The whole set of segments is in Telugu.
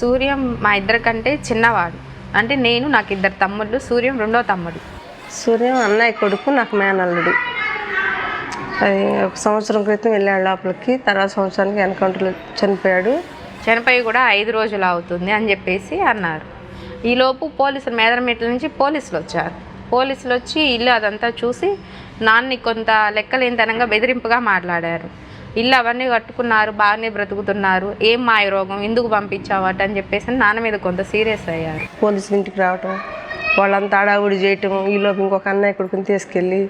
సూర్యం మా ఇద్దరికంటే చిన్నవాడు. అంటే నాకు 2 తమ్ముళ్ళు, సూర్యం 2వ తమ్ముడు. సూర్యం అన్నయ్య కొడుకు, నాకు మేనల్లుడు. అది 1 సంవత్సరం క్రితం వెళ్ళాడు లోపలికి, తర్వాత సంవత్సరానికి ఎన్కౌంటర్లో చనిపోయాడు. చనిపోయి కూడా 5 రోజులు అవుతుంది అని చెప్పేసి అన్నారు. ఈలోపు పోలీసులు మేదరమెట్ల నుంచి పోలీసులు వచ్చారు. పోలీసులు వచ్చి ఇల్లు అదంతా చూసి నాన్నని కొంత లెక్కలేనితనంగా బెదిరింపుగా మాట్లాడారు. ఇల్లు అవన్నీ కట్టుకున్నారు, బాగానే బ్రతుకుతున్నారు, ఏం మాయ రోగం, ఎందుకు పంపించావట అని చెప్పేసి నాన్న మీద కొంత సీరియస్ అయ్యారు. పోలీసులు ఇంటికి రావటం, వాళ్ళంతా అడావుడి చేయటం, ఈలోపు ఇంకొక అన్నయ్య కొడుకుని తీసుకెళ్ళి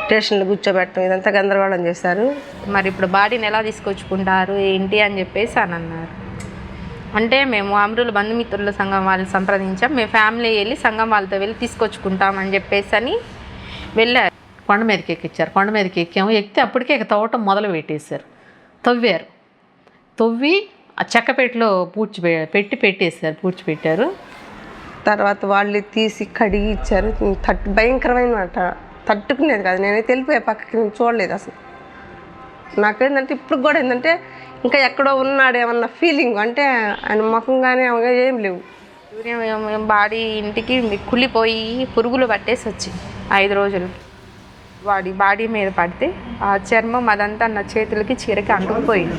స్టేషన్లో కూర్చోబెట్టడం, ఇదంతా గందరగోళం చేశారు. మరి ఇప్పుడు బాడీని ఎలా తీసుకొచ్చుకుంటారు ఏంటి అని చెప్పేసి అని అన్నారు. అంటే మేము అమరుల బంధుమిత్రుల సంఘం వాళ్ళని సంప్రదించాం, మేము ఫ్యామిలీ వెళ్ళి సంఘం వాళ్ళతో వెళ్ళి తీసుకొచ్చుకుంటామని చెప్పేసి అని వెళ్ళారు. కొండ మీదకి ఎక్కించారు. కొండ మీదకి ఎక్కాము. ఎక్కితే అప్పటికే తవ్వటం మొదలు పెట్టేశారు. తవ్వి ఆ చెక్కపేటలో పెట్టేశారు, పూడ్చిపెట్టారు. తర్వాత వాళ్ళు తీసి కడిగి ఇచ్చారు. భయంకరమైన మాట, తట్టుకునేది కాదు. నేనైతే వెళ్ళిపోయా పక్కకి, నేను చూడలేదు అసలు. నాకేంటంటే ఇప్పుడు కూడా ఏంటంటే ఇంకా ఎక్కడో ఉన్నాడేమన్న ఫీలింగ్, అంటే ఆయన ముఖం కానీ ఏం లేవు. సూర్యం బాడీ ఇంటికి కుళ్ళిపోయి పురుగులు పట్టేసి వచ్చి 5 రోజులు వాడి బాడీ మీద పడితే ఆ చర్మం అదంతా నా చేతులకి చీరకి అంటుకుపోయింది.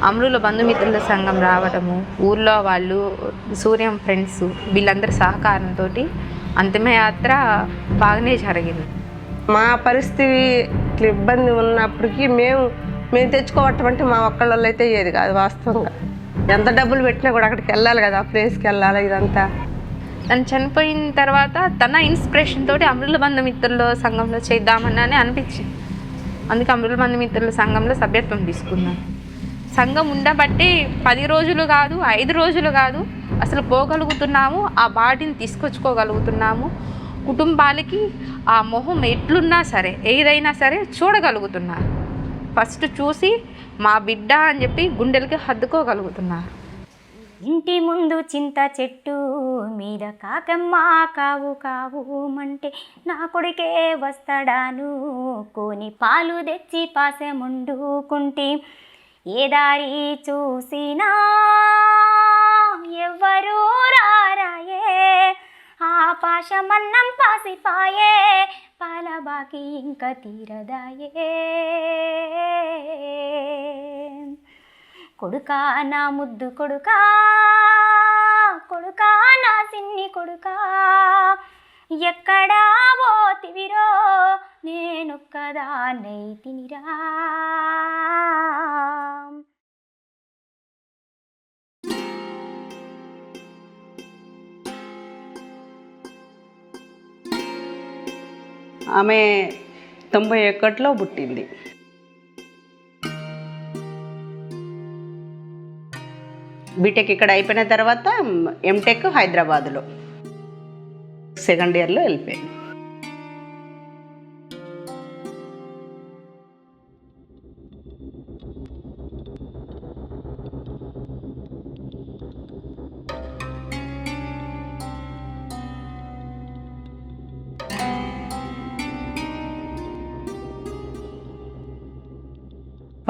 అమరుల బంధుమిత్రుల సంఘం రావడము, ఊర్లో వాళ్ళు, సూర్యం ఫ్రెండ్స్ వీళ్ళందరి సహకారంతో అంతిమయాత్ర బాగానే జరిగింది. మా పరిస్థితి ఇబ్బంది ఉన్నప్పటికీ మేము తెచ్చుకోవటం అంటే మా ఒక్కళ్ళలో అయితే ఏది కాదు. వాస్తవంగా ఎంత డబ్బులు పెట్టినా కూడా అక్కడికి వెళ్ళాలి కదా, ఆ ప్లేస్కి వెళ్ళాలి. ఇదంతా తను చనిపోయిన తర్వాత తన ఇన్స్పిరేషన్ తోటి అమరుల బంధుమిత్రుల సంఘంలో చేద్దామని అనిపించింది. అందుకే అమరుల బంధుమిత్రుల సంఘంలో సభ్యత్వం తీసుకున్నాను. సంఘం ఉండబట్టి 10 రోజులు కాదు, 5 రోజులు కాదు, అసలు పోగలుగుతున్నాము, ఆ బాడీని తీసుకొచ్చుకోగలుగుతున్నాము. కుటుంబాలకి ఆ మొహం ఎట్లున్నా సరే, ఏదైనా సరే చూడగలుగుతున్నారు. ఫస్ట్ చూసి మా బిడ్డ అని చెప్పి గుండెలకి హద్దుకోగలుగుతున్నారు. ఇంటి ముందు చింత చెట్టు మీద కాకమ్మ కావు కావుమంటే నా కొడుకే వస్తాడాను కొని పాలు తెచ్చి పాసెముండుకుంటే ఏ దారి చూసినా ఎవ్వరూ రారాయే ఆ పాశమన్నం పాసిపాయే పాలబాకి ఇంకా తీరదాయే కొడుకా నా ముద్దు కొడుకా కొడుకా నా సిన్ని కొడుకా ఎక్కడా పోతివిరో నేనొక్కదాన్నై తినిరా. ఆమె 91లో పుట్టింది. బీటెక్ ఇక్కడ అయిపోయిన తర్వాత ఎంటెక్ హైదరాబాద్లో సెకండ్ ఇయర్లో వెళ్ళిపోయింది.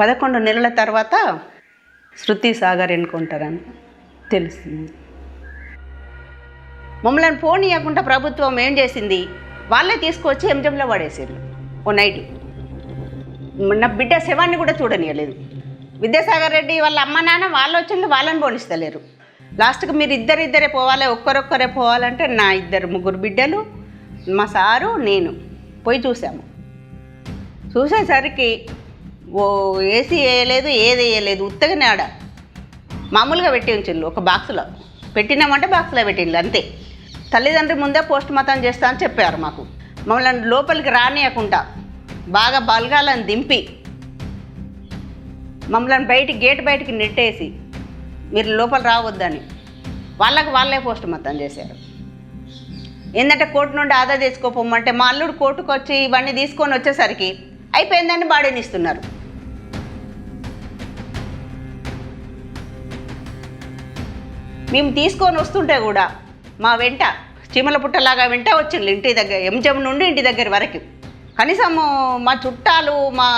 పదకొండు నెలల తర్వాత శృతి సాగర్ ఎన్నుకుంటారని తెలుస్తుంది. మమ్మల్ని ఫోన్ ఇవ్వకుండా ప్రభుత్వం ఏం చేసింది, వాళ్ళే తీసుకొచ్చి ఎంజంలో పడేసారు. ఓ నైట్ నా బిడ్డ శవాన్ని కూడా చూడనియలేదు. విద్యాసాగర్ రెడ్డి వాళ్ళ అమ్మ నాన్న వాళ్ళు వచ్చింది, వాళ్ళని పోనిస్తలేరు. లాస్ట్కి మీరు ఇద్దరే పోవాలి, ఒక్కరొక్కరే పోవాలంటే నా 2 బిడ్డలు, మా సారు, నేను పోయి చూసాము. చూసేసరికి ఓ ఏసీ వేయలేదు, ఏది వేయలేదు, ఉత్తగానే ఆడ మామూలుగా పెట్టి ఉంచిళ్ళు. ఒక బాక్స్లో పెట్టినామంటే బాక్స్లో పెట్టిళ్ళు అంతే. తల్లిదండ్రి ముందే పోస్ట్ మార్టం చేస్తా అని చెప్పారు మాకు. మమ్మల్ని లోపలికి రానియకుండా బాగా బలగాలను దింపి మమ్మల్ని గేట్ బయటికి నెట్టేసి మీరు లోపల రావద్దని వాళ్ళే పోస్ట్ మార్టం చేశారు. ఏంటంటే కోర్టు నుండి ఆదా తెచ్చుకోపోమంటే మా అల్లుడు కోర్టుకు వచ్చి ఇవన్నీ తీసుకొని వచ్చేసరికి అయిపోయిందని బాడీని ఇస్తున్నారు. మేము తీసుకొని వస్తుంటే కూడా మా వెంట చీమల పుట్టలాగా వెంట వచ్చిండ్రు ఇంటి దగ్గర, ఎంజం నుండి ఇంటి దగ్గర వరకు కనీసము మా చుట్టాలు, మా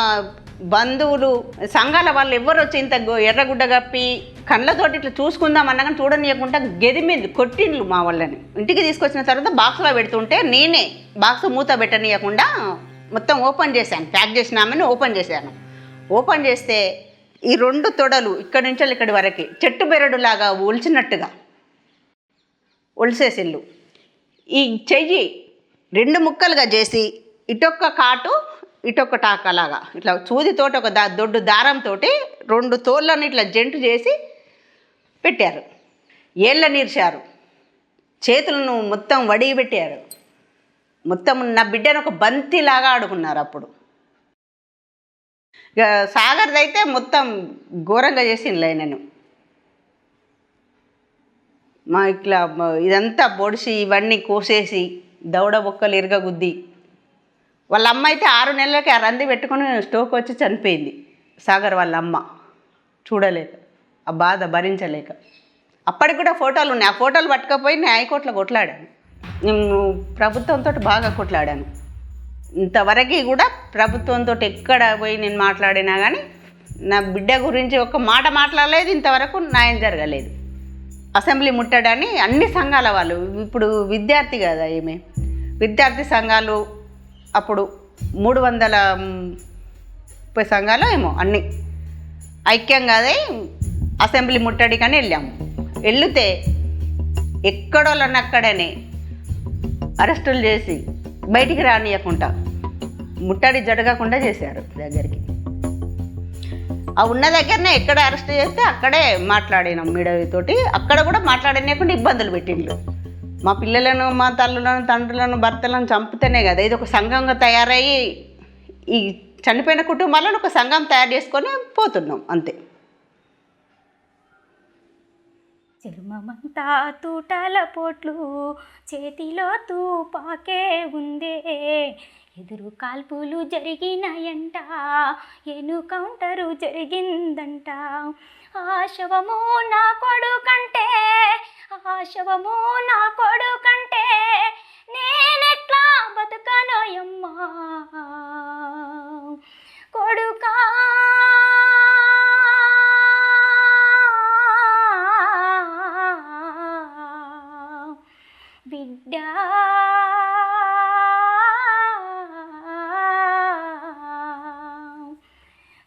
బంధువులు, సంఘాల వాళ్ళు ఎవ్వరు వచ్చి ఇంత ఎర్రగుడ్డ కప్పి కళ్ళతోటి ఇట్లా చూసుకుందాం అన్నా కానీ చూడనీయకుండా గెదిమింది, కొట్టిండ్లు మా వాళ్ళని. ఇంటికి తీసుకొచ్చిన తర్వాత బాక్స్లో పెడుతుంటే నేనే బాక్స్ మూత పెట్టనీయకుండా మొత్తం ఓపెన్ చేశాను, ప్యాక్ చేసిన ఆమెను ఓపెన్ చేశాను. ఓపెన్ చేస్తే ఈ 2 తొడలు ఇక్కడి నుంచి ఇక్కడి వరకు చెట్టు బెరడులాగా ఒలిచినట్టుగా ఒలిసేసిళ్ళు. ఈ చెయ్యి 2 ముక్కలుగా చేసి ఇటొక్క కాటు ఇటొక్క టాకలాగా ఇట్లా సూదితోటి ఒక దొడ్డు దారంతో 2 తోళ్ళని ఇట్లా జంటు చేసి పెట్టారు. ఏళ్ళ నీర్చారు, చేతులను మొత్తం వడిగి పెట్టారు. మొత్తం నా బిడ్డను ఒక బంతిలాగా ఆడుకున్నారు. అప్పుడు ఇక సాగర్ది అయితే మొత్తం ఘోరంగా చేసిండ్లే నేను. మా ఇట్లా ఇదంతా పొడిచి ఇవన్నీ కోసేసి దవడ బొక్కలు ఇరగగుద్ది. వాళ్ళ అమ్మ అయితే 6 నెలలకి ఆ రంది పెట్టుకొని స్ట్రోక్ వచ్చి చనిపోయింది. సాగర్ వాళ్ళ అమ్మ చూడలేక, ఆ బాధ భరించలేక. అప్పటికి కూడా ఫోటోలు ఉన్నాయి. ఆ ఫోటోలు పట్టుకపోయి నేను హైకోర్టులో కొట్లాడాను. నేను ప్రభుత్వంతో బాగా కొట్లాడాను. ఇంతవరకు కూడా ప్రభుత్వంతో ఎక్కడ పోయి నేను మాట్లాడినా కానీ నా బిడ్డ గురించి ఒక మాట మాట్లాడలేదు. ఇంతవరకు న్యాయం జరగలేదు. అసెంబ్లీ ముట్టడని అన్ని సంఘాల వాళ్ళు, ఇప్పుడు విద్యార్థి కదా ఈమె, విద్యార్థి సంఘాలు అప్పుడు 330 సంఘాలు ఏమో అన్నీ ఐక్యంగా అదే అసెంబ్లీ ముట్టడికని వెళ్ళాము. వెళితే ఎక్కడోళ్ళని అక్కడనే అరెస్టులు చేసి బయటికి రానియకుండా ముట్టడి జరగకుండా చేశారు. దగ్గరికి ఆ ఉన్న దగ్గరనే ఎక్కడ అరెస్ట్ చేస్తే అక్కడే మాట్లాడినాం మీడియాతోటి. అక్కడ కూడా మాట్లాడనీయకుండా ఇబ్బందులు పెట్టిండ్రు. మా పిల్లలను, మా తల్లులను, తండ్రులను, భర్తలను చంపితేనే కదా ఇది ఒక సంఘంగా తయారయ్యి ఈ చనిపోయిన కుటుంబాలను ఒక సంఘం తయారు చేసుకొని పోతున్నాం అంతే. చర్మమంతా తూటాల పోట్లు, చేతిలో తూపాకే ఉందే, ఎదురు కాల్పులు జరిగినాయంట, ఎన్కౌంటరు జరిగిందంట. ఆశవము నా కొడుకంటే, ఆశవము నా కొడుకంటే, నేనెట్లా బతుకనోయమ్మా కొడుకా. బిడ్డ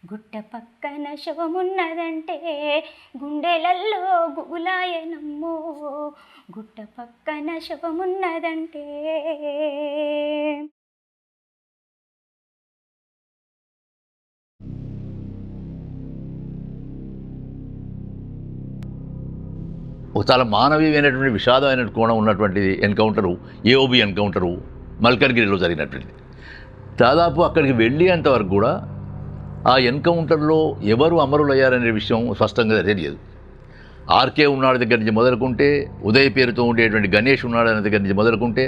గుట్ట పక్కన శవమున్నదంటే గుండెలల్లో గుగులాయనమ్మో, గుట్ట పక్కన శవమున్నదంటే. ఒక చాలా మానవీయమైనటువంటి విషాదమైన కోణం ఉన్నటువంటిది ఎన్కౌంటరు, ఏఓబి ఎన్కౌంటరు మల్కన్గిరిలో జరిగినటువంటిది. దాదాపు అక్కడికి వెళ్ళేంతవరకు కూడా ఆ ఎన్కౌంటర్లో ఎవరు అమరులయ్యారనే విషయం స్పష్టంగా తెలియదు. ఆర్కే ఉన్నాడు దగ్గర నుంచి మొదలుకుంటే, ఉదయ్ పేరుతో ఉండేటువంటి గణేష్ ఉన్నాడనే దగ్గర నుంచి మొదలుకుంటే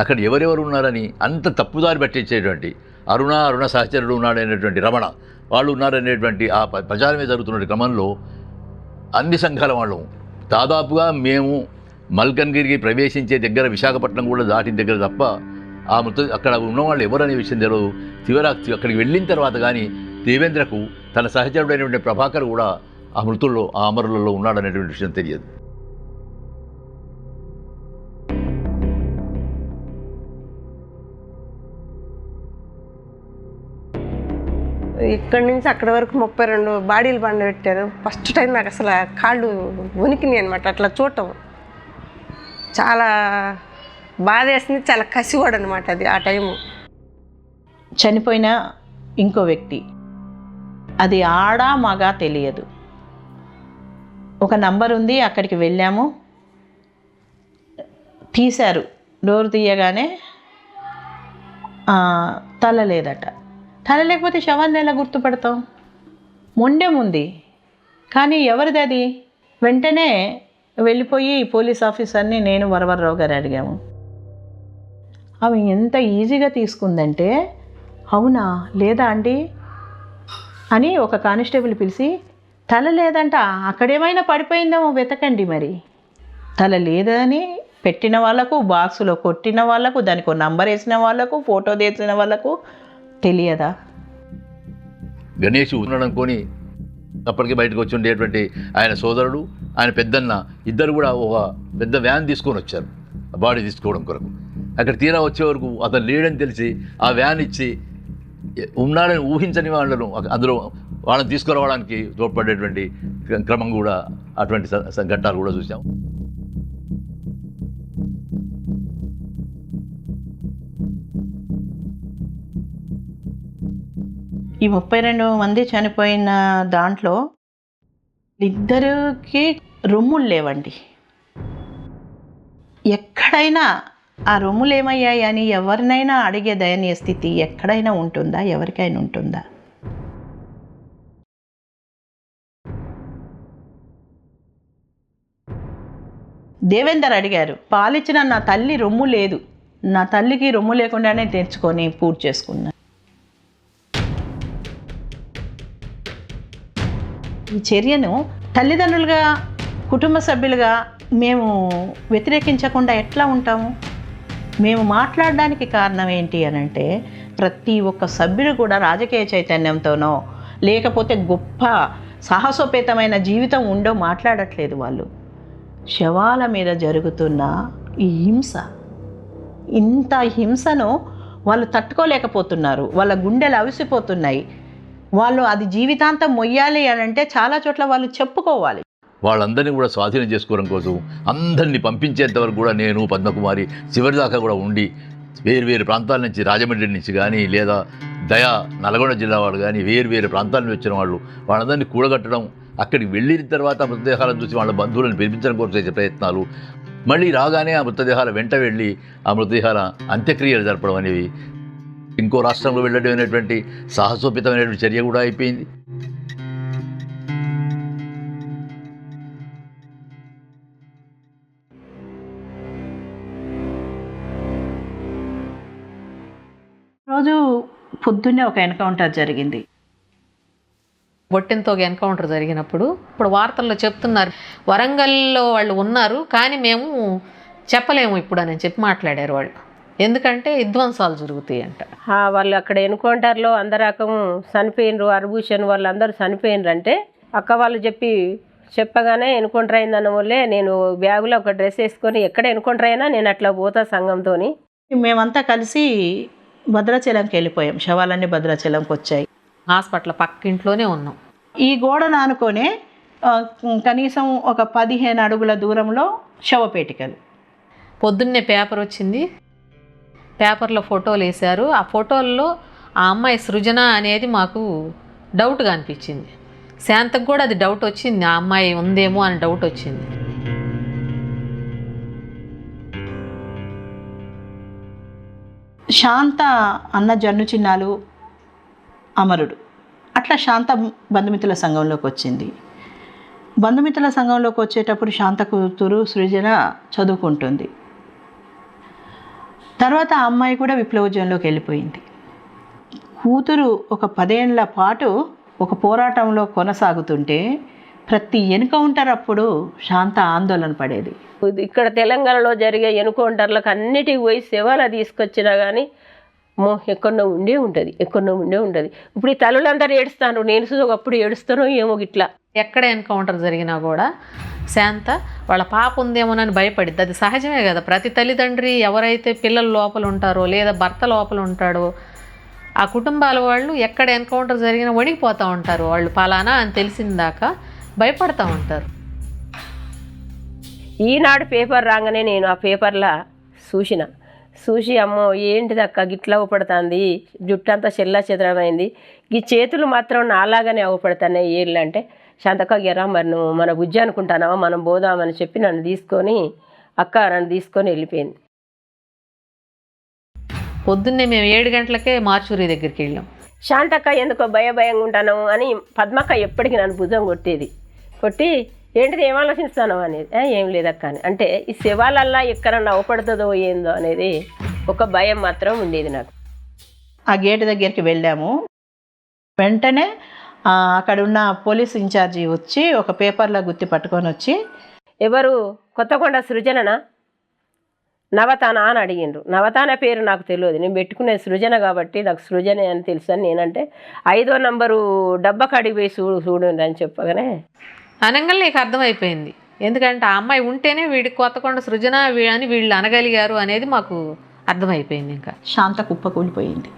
అక్కడ ఎవరెవరు ఉన్నారని అంత తప్పుదారి పట్టించేటువంటి అరుణ సహచరుడు ఉన్నాడనేటువంటి రమణ వాళ్ళు ఉన్నారనేటువంటి ఆ ప్రచారమే జరుగుతున్న క్రమంలో అన్ని సంఘాల వాళ్ళు దాదాపుగా మేము మల్కన్గిరికి ప్రవేశించే దగ్గర విశాఖపట్నం కూడా దాటిన దగ్గర తప్ప ఆ అక్కడ ఉన్నవాళ్ళు ఎవరనే విషయం తెలియదు. అక్కడికి వెళ్ళిన తర్వాత కానీ దేవేంద్రకు తన సహచరుడైనటువంటి ప్రభాకర్ కూడా ఆ మృతుల్లో, ఆ అమరులలో ఉన్నాడనేటువంటి విషయం తెలియదు. ఇక్కడి నుంచి అక్కడి వరకు 32 బాడీలు పెట్టారు. ఫస్ట్ టైం నాకు అసలు కాళ్ళు వణికినాయి అనమాట. అట్లా చూడటం చాలా బాధ వేసింది, చాలా కసివాడు అనమాట అది ఆ టైము. చనిపోయిన ఇంకో వ్యక్తి, అది ఆడా మగా తెలియదు. ఒక నంబర్ ఉంది, అక్కడికి వెళ్ళాము, తీశారు. డోర్ తీయగానే తల లేదట. తల లేకపోతే శవాన్ని ఎలా గుర్తుపడతాం? మొండెం ఉంది కానీ ఎవరిది అది? వెంటనే వెళ్ళిపోయి పోలీస్ ఆఫీసర్ని నేను వరవరరావు గారు అడిగాము. ఆమె ఎంత ఈజీగా తీసుకుందంటే, అవునా లేదా అండి అని ఒక కానిస్టేబుల్ పిలిచి, తల లేదంట, అక్కడేమైనా పడిపోయిందేమో వెతకండి. మరి తల లేదని పెట్టిన వాళ్ళకు, బాక్సులో కొట్టిన వాళ్ళకు, దానికి ఒక నంబర్ వేసిన వాళ్ళకు, ఫోటో తీసిన వాళ్ళకు తెలియదా? గణేష్ ఉన్నాడు అనుకొని అప్పటికే బయటకు వచ్చి ఉండేటువంటి ఆయన సోదరుడు, ఆయన పెద్దన్న ఇద్దరు కూడా ఒక పెద్ద వ్యాన్ తీసుకొని వచ్చారు బాడీ తీసుకోవడం కొరకు. అక్కడ తీరా వచ్చే వరకు అతను లేడని తెలిసి ఆ వ్యాన్ ఇచ్చి ఉన్నాడని ఊహించని వాళ్ళను అందులో వాళ్ళని తీసుకురావడానికి తోడ్పడేటువంటి క్రమం కూడా, అటువంటి ఘట్టాలు కూడా చూసాం. ఈ 32 మంది చనిపోయిన దాంట్లో ఇద్దరికి రొమ్ములు లేవండి. ఎక్కడైనా ఆ రొమ్ములు ఏమయ్యాయి అని ఎవరినైనా అడిగే దయనీయ స్థితి ఎక్కడైనా ఉంటుందా? ఎవరికైనా ఉంటుందా? దేవేందర్ అడిగారు, పాలిచ్చిన నా తల్లి రొమ్ము లేదు, నా తల్లికి రొమ్ము లేకుండానే తెచ్చుకొని పూర్తి చేసుకున్నా. ఈ చర్యను తల్లిదండ్రులుగా, కుటుంబ సభ్యులుగా మేము వ్యతిరేకించకుండా ఎట్లా ఉంటాము? మేము మాట్లాడడానికి కారణం ఏంటి అని అంటే, ప్రతి ఒక్క సభ్యుడు కూడా రాజకీయ చైతన్యంతోనో లేకపోతే గొప్ప సాహసోపేతమైన జీవితం ఉండో మాట్లాడట్లేదు. వాళ్ళు శవాల మీద జరుగుతున్న ఈ హింస, ఇంత హింసను వాళ్ళు తట్టుకోలేకపోతున్నారు. వాళ్ళ గుండెలు అవిసిపోతున్నాయి. వాళ్ళు అది జీవితాంతం మొయ్యాలి అని అంటే చాలా చోట్ల వాళ్ళు చెప్పుకోవాలి. వాళ్ళందరినీ కూడా స్వాధీనం చేసుకోవడం కోసం అందరినీ పంపించేంత వరకు కూడా నేను, పద్మకుమారి చివరిదాకా కూడా ఉండి వేరు ప్రాంతాల నుంచి, రాజమండ్రి నుంచి కానీ లేదా దయా నల్గొండ జిల్లా వాళ్ళు కానీ వేరు ప్రాంతాల నుంచి వచ్చిన వాళ్ళు వాళ్ళందరినీ కూడగట్టడం, అక్కడికి వెళ్ళిన తర్వాత మృతదేహాలను చూసి వాళ్ళ బంధువులను పిలిపించడం కోసం చేసే ప్రయత్నాలు, మళ్ళీ రాగానే ఆ మృతదేహాల వెంట వెళ్ళి ఆ మృతదేహాల అంత్యక్రియలు జరపడం అనేవి ఇంకో రాష్ట్రంలో వెళ్ళడం అనేటువంటి సాహసోపేతమైనటువంటి చర్య కూడా అయిపోయింది. రోజు పొద్దున్నే ఒక ఎన్కౌంటర్ జరిగింది. బొట్టెంతో ఎన్కౌంటర్ జరిగినప్పుడు ఇప్పుడు వార్తల్లో చెప్తున్నారు, వరంగల్లో వాళ్ళు ఉన్నారు కానీ మేము చెప్పలేము ఇప్పుడు అని చెప్పి మాట్లాడారు వాళ్ళు. ఎందుకంటే విధ్వంసాలు జరుగుతాయి అంట. వాళ్ళు అక్కడ ఎన్కౌంటర్లో అందరకం చనిపోయినరు, అర్భూషన్ వాళ్ళందరూ చనిపోయినరు అంటే అక్క వాళ్ళు చెప్పగానే ఎన్కౌంటర్ అయిందన్న వల్లే నేను బ్యాగులో ఒక డ్రెస్ వేసుకొని ఎక్కడ ఎన్కౌంటర్ అయినా నేను అట్లా పోతా సంఘంతో. మేమంతా కలిసి భద్రాచలంకి వెళ్ళిపోయాం. శవాలన్నీ భద్రాచలంకి వచ్చాయి. హాస్పిటల్ పక్కింట్లోనే ఉన్నాం. ఈ గోడను ఆనుకొనే కనీసం ఒక 15 అడుగుల దూరంలో శవపేటికలు. పొద్దున్నే పేపర్ వచ్చింది, పేపర్లో ఫోటోలు వేశారు. ఆ ఫోటోల్లో ఆ అమ్మాయి సృజన అనేది మాకు డౌట్గా అనిపించింది. శాంతకు కూడా అది డౌట్ వచ్చింది, ఆ అమ్మాయి ఉందేమో అని డౌట్ వచ్చింది. శాంత అన్న జన్ను చిన్నాలు, అమరుడు, అట్లా శాంత బంధుమిత్రుల సంఘంలోకి వచ్చింది. బంధుమిత్రుల సంఘంలోకి వచ్చేటప్పుడు శాంత కూతురు సృజన చదువుకుంటుంది. తర్వాత ఆ అమ్మాయి కూడా విప్లవోద్యమంలోకి వెళ్ళిపోయింది. కూతురు ఒక 10 ఏళ్ల పాటు ఒక పోరాటంలో కొనసాగుతుంటే ప్రతి ఎన్కౌంటర్ అప్పుడు శాంత ఆందోళన పడేది. ఇక్కడ తెలంగాణలో జరిగే ఎన్కౌంటర్లకు అన్నిటికి పోయి శవాలు తీసుకొచ్చినా కానీ ఎక్కడో ఉండే ఉంటుంది. ఇప్పుడు ఈ తల్లులందరూ ఏడుస్తాను, నేను ఒకప్పుడు ఏడుస్తానో ఏమో గిట్లా. ఎక్కడ ఎన్కౌంటర్ జరిగినా కూడా శాంత వాళ్ళ పాప ఉందేమోనని భయపడిద్ది. అది సహజమే కదా. ప్రతి తల్లిదండ్రి ఎవరైతే పిల్లల లోపల ఉంటారో లేదా భర్త లోపల ఉంటాడో ఆ కుటుంబాల వాళ్ళు ఎక్కడ ఎన్కౌంటర్ జరిగినా వణికిపోతూ ఉంటారు. వాళ్ళు పలానా అని తెలిసిందాకా భయపడతా ఉంటారు. ఈనాడు పేపర్ రాగానే నేను ఆ పేపర్లో చూసి అమ్మో ఏంటిది అక్క గిట్లా అవపడుతుంది, జుట్టంతా చెల్లా చెదరమైంది, ఈ చేతులు మాత్రం నాలాగానే అవపడుతున్నాయి ఏళ్ళు అంటే, శాంతక్క ఎరా మరి నువ్వు మన బుజ్జి అనుకుంటానావా, మనం పోదామని చెప్పి నన్ను తీసుకొని వెళ్ళిపోయింది. పొద్దున్నే మేము 7 గంటలకే మార్చూరి దగ్గరికి వెళ్ళాం. శాంతక్క ఎందుకో భయంగా ఉంటాను అని పద్మక్క ఎప్పటికీ నన్ను భుజం కొట్టి ఏంటిది ఏం ఆలోచిస్తాను అనేది, ఏం లేదక్క అని అంటే ఈ శవాలల్లా ఎక్కడన్నా అవపడుతుందో ఏందో అనేది ఒక భయం మాత్రం ఉండేది నాకు. ఆ గేటు దగ్గరికి వెళ్ళాము. వెంటనే అక్కడ ఉన్న పోలీస్ ఇన్ఛార్జి వచ్చి ఒక పేపర్లో గుర్తి పట్టుకొని వచ్చి, ఎవరు కొత్తకొండ సృజననా నవతాన అని అడిగిండ్రు. నవతాన పేరు నాకు తెలియదు, నేను పెట్టుకునే సృజన కాబట్టి నాకు సృజనే అని తెలుసు అని నేనంటే 5వ నంబరు డబ్బా కాడికి పోయి చూడండి అని చెప్పగానే అనగా నీకు అర్థమైపోయింది. ఎందుకంటే ఆ అమ్మాయి ఉంటేనే వీడికి కొత్తకొండ సృజన అని వీళ్ళు అనగలిగారు అనేది మాకు అర్థమైపోయింది. ఇంకా శాంత కుప్పకూలిపోయింది.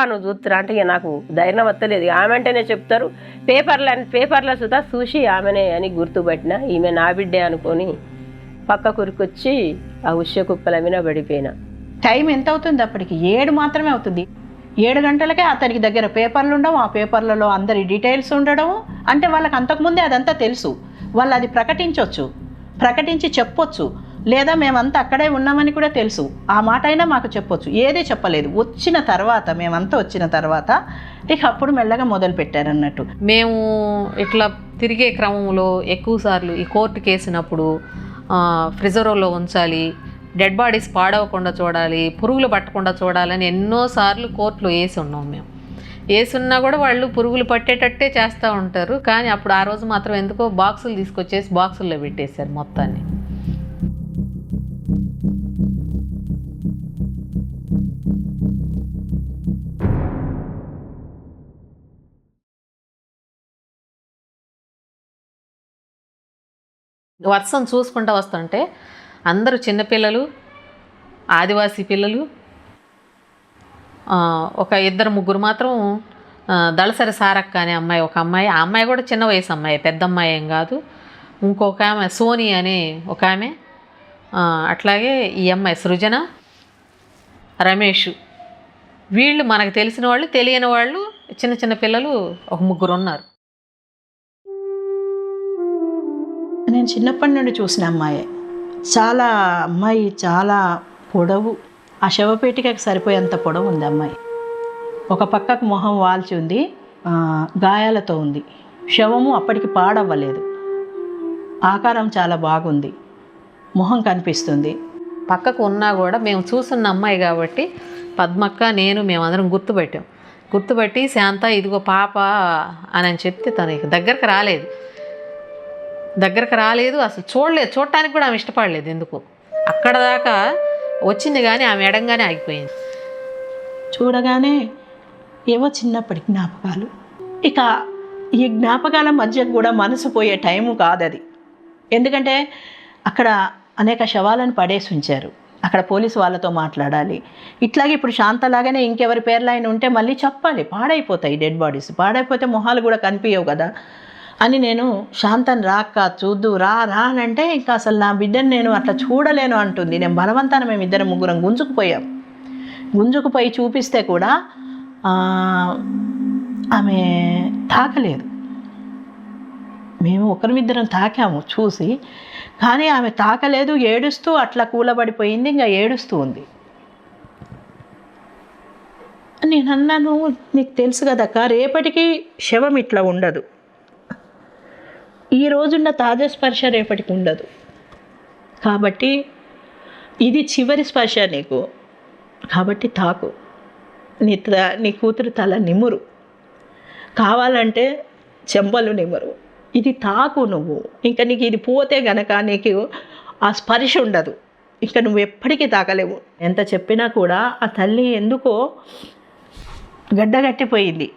నువ్వు చూస్తున్నా అంటే ఇక నాకు ధైర్యం వస్తలేదు. ఆమె అంటేనే చెప్తారు, పేపర్ల సుతా చూసి ఆమెనే అని గుర్తుపట్టిన. ఈమె నా బిడ్డే అనుకొని పక్క కురికొచ్చి ఆ ఉష్య కుప్పల మీద పడిపోయినా. టైం ఎంత అవుతుంది అప్పటికి? 7 మాత్రమే అవుతుంది. 7 గంటలకే అతనికి దగ్గర పేపర్లు ఉండవు, ఆ పేపర్లలో అందరి డీటెయిల్స్ ఉండడం. అంటే వాళ్ళకి అంతకుముందే అదంతా తెలుసు. వాళ్ళు అది ప్రకటించి చెప్పొచ్చు, లేదా మేమంతా అక్కడే ఉన్నామని కూడా తెలుసు. ఆ మాట అయినా మాకు చెప్పొచ్చు. ఏదీ చెప్పలేదు. మేమంతా వచ్చిన తర్వాత ఇక అప్పుడు మెల్లగా మొదలు పెట్టారన్నట్టు. మేము ఇట్లా తిరిగే క్రమంలో ఎక్కువసార్లు ఈ కోర్టు కేసినప్పుడు ప్రిజర్వ్లో ఉంచాలి, డెడ్ బాడీస్ పాడవకుండా చూడాలి, పురుగులు పట్టకుండా చూడాలని ఎన్నోసార్లు కోర్టులో వేసి ఉన్నాం. మేము వేసున్నా కూడా వాళ్ళు పురుగులు పట్టేటట్టే చేస్తూ ఉంటారు. కానీ అప్పుడు ఆ రోజు మాత్రం ఎందుకో బాక్సులు తీసుకొచ్చేసి బాక్సుల్లో పెట్టేశారు మొత్తాన్ని. వర్షం చూసుకుంటూ వస్తుంటే అందరూ చిన్నపిల్లలు, ఆదివాసీ పిల్లలు, ఒక 2-3 మాత్రం దళసరి సారక్క అనే అమ్మాయి, ఒక అమ్మాయి, ఆ అమ్మాయి కూడా చిన్న వయసు అమ్మాయి, పెద్ద అమ్మాయి ఏం కాదు. ఇంకొక ఆమె సోని అనే ఒక ఆమె, అట్లాగే ఈ అమ్మాయి సృజన, రమేష్, వీళ్ళు మనకు తెలిసిన వాళ్ళు, తెలియని వాళ్ళు చిన్న చిన్న పిల్లలు ఒక 3 ఉన్నారు. నేను చిన్నప్పటి నుండి చూసిన అమ్మాయి చాలా పొడవు, ఆ శవపేటికకి సరిపోయేంత పొడవు ఉంది అమ్మాయి. ఒక పక్కకు మొహం వాల్చి ఉంది, గాయాలతో ఉంది. శవము అప్పటికి పాడవ్వలేదు, ఆకారం చాలా బాగుంది, మొహం కనిపిస్తుంది. పక్కకు ఉన్నా కూడా మేము చూస్తున్న అమ్మాయి కాబట్టి పద్మక్క, నేను, మేమందరం గుర్తుపట్టి శాంత ఇదిగో పాప అని చెప్తే తనకి దగ్గరకు రాలేదు, అసలు చూడటానికి కూడా ఆమె ఇష్టపడలేదు. ఎందుకు అక్కడ దాకా వచ్చింది కానీ ఆమె ఎడంగానే ఆగిపోయింది. చూడగానే ఏవో చిన్నప్పటి జ్ఞాపకాలు. ఇక ఈ జ్ఞాపకాల మధ్య కూడా మనసు పోయే టైము కాదు అది. ఎందుకంటే అక్కడ అనేక శవాలను పడేసి ఉంచారు. అక్కడ పోలీసు వాళ్ళతో మాట్లాడాలి. ఇట్లాగే ఇప్పుడు శాంతలాగానే ఇంకెవరి పేర్లు అయినా ఉంటే మళ్ళీ చెప్పాలి. పాడైపోతాయి డెడ్ బాడీస్, పాడైపోతే మొహాలు కూడా కనిపించవు కదా అని నేను శాంతను చూద్దు రా అని అంటే ఇంకా అసలు నా బిడ్డను నేను అట్లా చూడలేను అంటుంది. నేను బలవంతాన మేము 2-3 గుంజుకుపోయి చూపిస్తే కూడా ఆమె తాకలేదు. మేము ఒకరిద్దరం తాకాము చూసి, కానీ ఆమె తాకలేదు. ఏడుస్తూ అట్లా కూలబడిపోయింది, ఇంకా ఏడుస్తూ ఉంది. నేను అన్నాను, నీకు తెలుసు కదక్క, రేపటికి శవం ఇట్లా ఉండదు. ఈ రోజున్న తాజా స్పర్శ రేపటికి ఉండదు. కాబట్టి ఇది చివరి స్పర్శ నీకు. కాబట్టి తాకు, నీ కూతురు తల నిమురు, కావాలంటే చెంపలు నిమురు, ఇది తాకు నువ్వు. ఇంకా నీకు ఇది పోతే గనక నీకు ఆ స్పర్శ ఉండదు, ఇంకా నువ్వు ఎప్పటికీ తాకలేవు. ఎంత చెప్పినా కూడా ఆ తల్లి ఎందుకో గడ్డగట్టిపోయింది.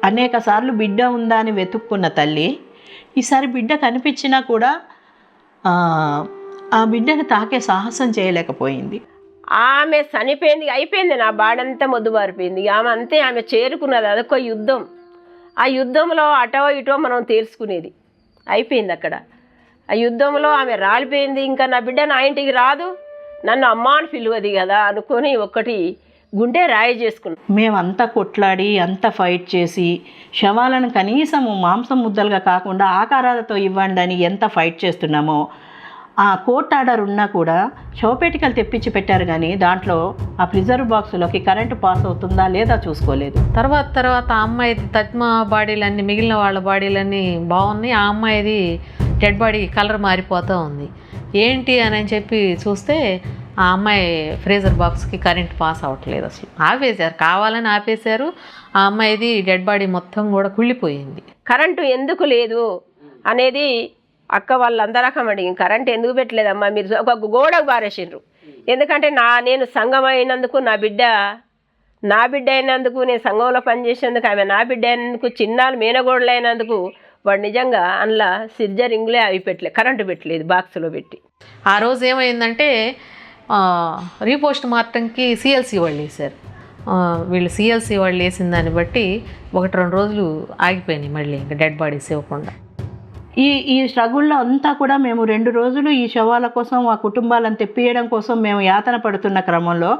అనేక సార్లు బిడ్డ ఉందా అని వెతుక్కున్న తల్లి ఈసారి బిడ్డ కనిపించినా కూడా ఆ బిడ్డను తాకే సాహసం చేయలేకపోయింది. ఆమె చనిపోయింది, అయిపోయింది, నా బాడంతా మొద్దుబారిపోయింది. ఆమె అంతే, ఆమె చేరుకున్నది. అదొక యుద్ధం. ఆ యుద్ధంలో అటో ఇటో మనం తేల్చుకునేది అయిపోయింది. అక్కడ ఆ యుద్ధంలో ఆమె రాలిపోయింది. ఇంకా నా బిడ్డ నా ఇంటికి రాదు, నన్ను అమ్మ అని పిలువది కదా అనుకొని ఒక్కటి గుండె రాయి చేసుకున్నాం. మేమంతా కొట్లాడి అంత ఫైట్ చేసి శవాలను కనీసము మాంసం ముద్దలుగా కాకుండా ఆకారాలతో ఇవ్వండి అని ఎంత ఫైట్ చేస్తున్నామో, ఆ కోర్ట్ ఆర్డర్ ఉన్నా కూడా శవపేటికలు తెప్పించి పెట్టారు, కానీ దాంట్లో ఆ ప్రిజర్వ్ బాక్సులోకి కరెంటు పాస్ అవుతుందా లేదా చూసుకోలేదు. తర్వాత ఆ అమ్మాయిది తజ్మ బాడీలన్నీ, మిగిలిన వాళ్ళ బాడీలన్నీ బాగున్నాయి. ఆ అమ్మాయిది డెడ్ బాడీ కలర్ మారిపోతూ ఉంది. ఏంటి అని చెప్పి చూస్తే ఆ అమ్మాయి ఫ్రీజర్ బాక్స్కి కరెంట్ పాస్ అవ్వట్లేదు. అసలు ఆపేశారు, కావాలని ఆపేశారు. ఆ అమ్మాయిది డెడ్ బాడీ మొత్తం కూడా కుళ్ళిపోయింది. కరెంటు ఎందుకు లేదు అనేది అక్క వాళ్ళందరూ రకమండి కరెంట్ ఎందుకు పెట్టలేదమ్మా మీరు ఒక గోడకు బారేసిండ్రు. ఎందుకంటే నేను సంఘం అయినందుకు నా బిడ్డ అయినందుకు, నేను సంఘంలో పనిచేసేందుకు ఆమె నా బిడ్డ అయినందుకు, చిన్నాలు మేనగోడలు అయినందుకు వాడు నిజంగా అందులో సిర్జరింగ్లే అవి పెట్టలేదు, కరెంటు పెట్టలేదు, బాక్స్లో పెట్టి. ఆ రోజు ఏమైందంటే రీపోస్ట్ మార్టంకి సిఎల్సి వాళ్ళు వేశారు. వీళ్ళు సిఎల్సి వాళ్ళు వేసిన దాన్ని బట్టి 1-2 రోజులు ఆగిపోయినాయి మళ్ళీ ఇంకా డెడ్ బాడీస్ ఇవ్వకుండా. ఈ స్ట్రగుల్లో అంతా కూడా మేము 2 రోజులు ఈ శవాల కోసం ఆ కుటుంబాలను తెప్పియడం కోసం మేము యాతన పడుతున్న క్రమంలో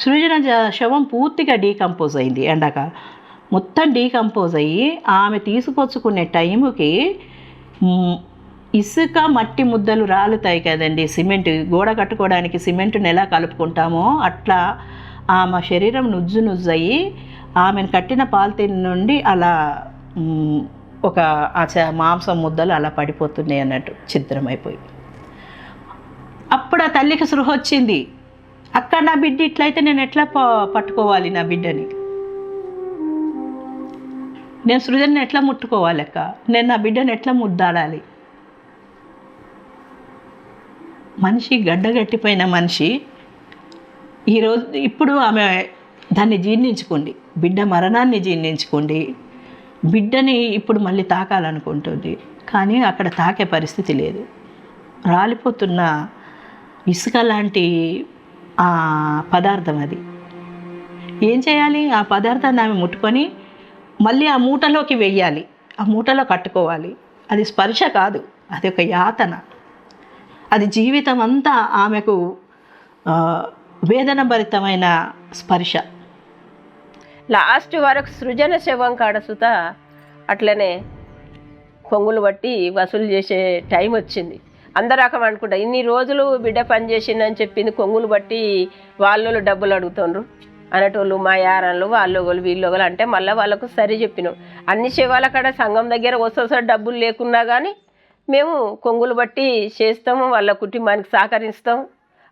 సృజన శవం పూర్తిగా డీకంపోజ్ అయింది. ఎండాకాలం మొత్తం డీకంపోజ్ అయ్యి ఆమె తీసుకొచ్చుకునే టైంకి ఇసుక మట్టి ముద్దలు రాలుతాయి కదండి, సిమెంట్ గోడ కట్టుకోవడానికి సిమెంట్ని ఎలా కలుపుకుంటామో అట్లా ఆమె శరీరం నుజ్జు అయ్యి ఆమెను కట్టిన పాలిథిన్ నుండి అలా ఒక మాంసం ముద్దలు అలా పడిపోతున్నాయి అన్నట్టు ఛిద్రమైపోయి. అప్పుడు ఆ తల్లికి సృహ వచ్చింది, అక్క నా బిడ్డ ఇట్లయితే నేను ఎట్లా పట్టుకోవాలి, నా బిడ్డని నేను సృజనని ఎట్లా ముట్టుకోవాలి అక్క, నేను నా బిడ్డని ఎట్లా ముద్దాడాలి. మనిషి గడ్డగట్టిపోయిన మనిషి ఇప్పుడు ఆమె దాన్ని జీర్ణించుకోండి, బిడ్డ మరణాన్ని జీర్ణించుకోండి, బిడ్డని ఇప్పుడు మళ్ళీ తాకాలనుకుంటుంది, కానీ అక్కడ తాకే పరిస్థితి లేదు. రాలిపోతున్న ఇసుక లాంటి ఆ పదార్థం అది. ఏం చేయాలి, ఆ పదార్థాన్ని ఆమె ముట్టుకొని మళ్ళీ ఆ మూటలోకి వెయ్యాలి, ఆ మూటలో కట్టుకోవాలి. అది స్పర్శ కాదు, అది ఒక యాతన. అది జీవితం అంతా ఆమెకు వేదనభరితమైన స్పర్శ. లాస్ట్ వరకు సృజన శవం కాడ సుత అట్లనే కొంగులు బట్టి వసూలు చేసే టైం వచ్చింది. అందరు రకం అనుకుంటా ఇన్ని రోజులు బిడ్డ పని చేసిందని చెప్పింది, కొంగులు బట్టి వాళ్ళు డబ్బులు అడుగుతుండ్రు అనేటోళ్ళు, మా యారాళ్ళు వాళ్ళు వీళ్ళు అంటే మళ్ళీ వాళ్ళకు సరి చెప్పినాం. అన్ని శవాల కాడ సంఘం దగ్గర వస్తే డబ్బులు లేకున్నా కానీ మేము కొంగులు బట్టి చేస్తాము, వాళ్ళ కుటుంబానికి సహకరిస్తాం,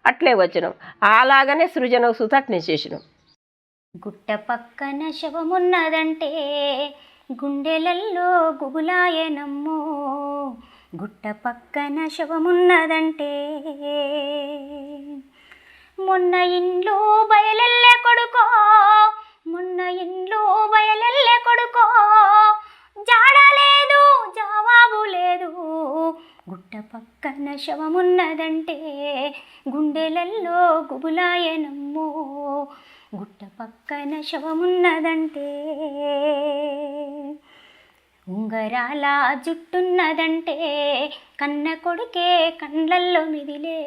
అట్లే వచ్చినాం. అలాగనే సృజన సుత అట్నే చేసినాం. గుట్ట పక్కన శవమున్నదంటే గుండెలల్లో గుబులాయనమ్మో, గుట్ట పక్కన శవమున్నదంటే. మొన్న ఇంట్లో బయలెల్లే కొడుకో, మొన్న ఇంట్లో బయలెల్లే కొడుకో, జాడ లేదు జవాబు లేదు, గుట్ట పక్కన శవమున్నదంటే గుండెలల్లో గుబులాయనమ్మో, గుట్ట పక్కన శవమున్నదంటే. ఉంగరాల జుట్టున్నదంటే కన్న కొడుకే కండ్లల్లో మిదిలే,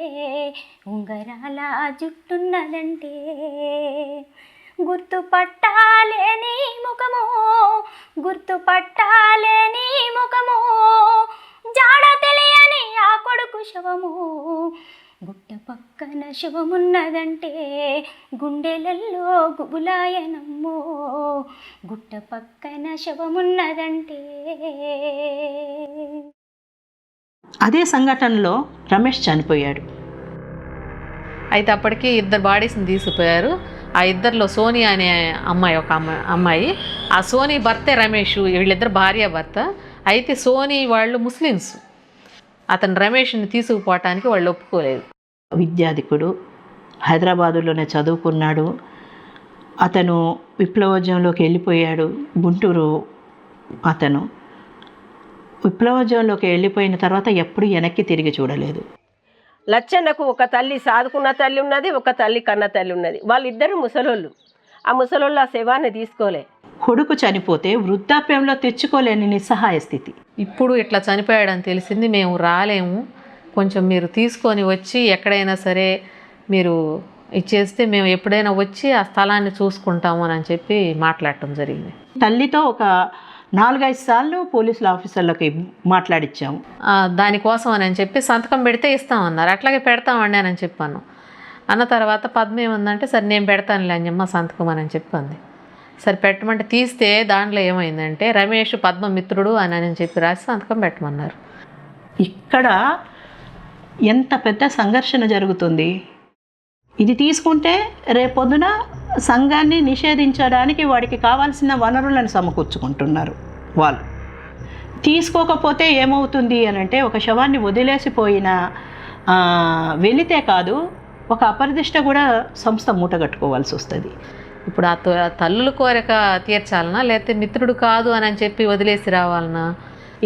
ఉంగరాల జుట్టున్నదంటే. గుర్తుపట్టాలేని ముఖము, గుర్తుపట్టాలేని ముఖము, జాడ తెలియని ఆ కొడుకు శవము, గుట్ట పక్కన శవమున్నదంటే గుండెలల్లో గుబులాయనమ్మో, గుట్ట పక్కన శవమున్నదంటే. అదే సంఘటనలో రమేష్ చనిపోయాడు. అయితే అప్పటికి 2 బాడీస్ని తీసుకుపోయారు. ఆ ఇద్దరిలో సోని అనే అమ్మాయి, ఒక అమ్మాయి, ఆ సోని భర్తే రమేష్, వీళ్ళిద్దరు భార్య భర్త. అయితే సోని వాళ్ళు ముస్లిమ్స్, అతను రమేష్ని తీసుకుపోవటానికి వాళ్ళు ఒప్పుకోలేదు. విద్యాధికుడు, హైదరాబాదులోనే చదువుకున్నాడు. అతను విప్లవోద్యమంలోకి వెళ్ళిపోయాడు. గుంటూరు అతను విప్లవోద్యమంలోకి వెళ్ళిపోయిన తర్వాత ఎప్పుడు వెనక్కి తిరిగి చూడలేదు. లచ్చన్నకు ఒక తల్లి సాదుకున్న తల్లి ఉన్నది, ఒక తల్లి కన్న తల్లి ఉన్నది. వాళ్ళిద్దరు ముసలోళ్ళు. ఆ ముసలోళ్ళు ఆ శవాన్ని తీసుకోలే. కొడుకు చనిపోతే వృద్ధాప్యంలో తెచ్చుకోలేని నిస్సహాయ స్థితి. ఇప్పుడు ఇట్లా చనిపోయాడని తెలిసింది, మేము రాలేము, కొంచెం మీరు తీసుకొని వచ్చి ఎక్కడైనా సరే మీరు ఇచ్చేస్తే మేము ఎప్పుడైనా వచ్చి ఆ స్థలాన్ని చూసుకుంటాము అని చెప్పి మాట్లాడటం జరిగింది. తల్లితో ఒక 4-5 సార్లు పోలీసుల ఆఫీసర్లకి మాట్లాడిచ్చాము. దానికోసం అని చెప్పి సంతకం పెడితే ఇస్తామన్నారు. అట్లాగే పెడతామండి అని చెప్పాను. అన్న తర్వాత పద్మ ఏమందంటే సరే నేను పెడతానులే అని చెప్పి సంతకం అని చెప్పింది. సరే పెట్టమంటే తీస్తే దాంట్లో ఏమైందంటే రమేష్ పద్మ మిత్రుడు అని చెప్పి రాసి సంతకం పెట్టమన్నారు. ఇక్కడ ఎంత పెద్ద సంఘర్షణ జరుగుతుంది. ఇది తీసుకుంటే రేపొద్దున సంఘాన్ని నిషేధించడానికి వాడికి కావాల్సిన వనరులను సమకూర్చుకుంటున్నారు వాళ్ళు. తీసుకోకపోతే ఏమవుతుంది అని అంటే ఒక శవాన్ని వదిలేసిపోయిన వెళితే కాదు, ఒక అపరిదిష్ట కూడా సంస్థ మూటగట్టుకోవాల్సి వస్తుంది. ఇప్పుడు ఆ తల్లుల కోరిక తీర్చాలనా, లేకపోతే మిత్రుడు కాదు అని చెప్పి వదిలేసి రావాలనా?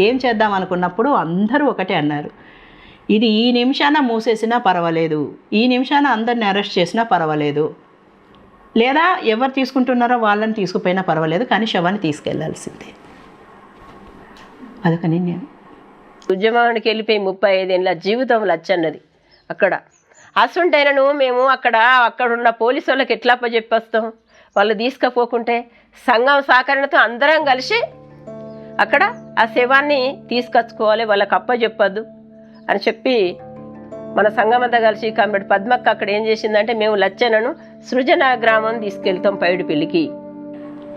ఏం చేద్దాం అనుకున్నప్పుడు అందరూ ఒకటే అన్నారు, ఇది ఈ నిమిషాన మూసేసినా పర్వాలేదు, ఈ నిమిషాన అందరిని అరెస్ట్ చేసినా పర్వాలేదు, లేదా ఎవరు తీసుకుంటున్నారో వాళ్ళని తీసుకుపోయినా పర్వాలేదు, కానీ శవాన్ని తీసుకెళ్లాల్సిందే. అదొక నిర్ణయం. ఉద్యమానికి వెళ్ళిపోయి 35 ఏళ్ళ జీవితం లచ్చన్నది అక్కడ. అసంటైనను మేము అక్కడున్న పోలీసు వాళ్ళకి ఎట్లా చెప్పేస్తాం? వాళ్ళు తీసుకుపోకుంటే సంఘం సహకరణతో అందరం కలిసి అక్కడ ఆ శవాన్ని తీసుకొచ్చుకోవాలి, వాళ్ళకి అప్పచెప్పద్దు అని చెప్పి మన సంఘం అంతా కలిసి కంబెడి పద్మక్క అక్కడ ఏం చేసిందంటే, మేము లచ్చనను సృజన గ్రామం తీసుకెళ్తాం పైడిపల్లికి.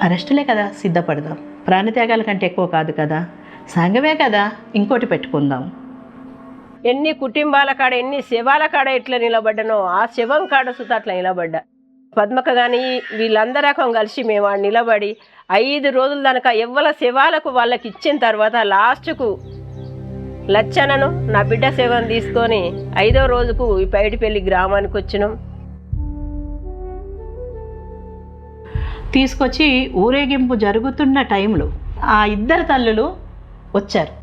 అరెస్టులే కదా, సిద్ధపడదాం. ప్రాణత్యాగాల కంటే ఎక్కువ కాదు కదా, సంఘమే కదా, ఇంకోటి పెట్టుకుందాం. ఎన్ని కుటుంబాల కాడ, ఎన్ని శవాల కాడ ఎట్లా నిలబడ్డానో ఆ శవం కాడ సుత అట్లా నిలబడ్డా. పద్మక్క కానీ వీళ్ళందరకం కలిసి మేము ఆడ నిలబడి 5 రోజుల దాకా ఎవ్వల శవాలకు వాళ్ళకి ఇచ్చిన తర్వాత లాస్ట్కు లచ్చనను నా బిడ్డ శవం తీసుకొని 5వ రోజుకు ఈ పైడిపల్లి గ్రామానికి వచ్చినాం. తీసుకొచ్చి ఊరేగింపు జరుగుతున్న టైంలో ఆ 2 తల్లులు వచ్చారు.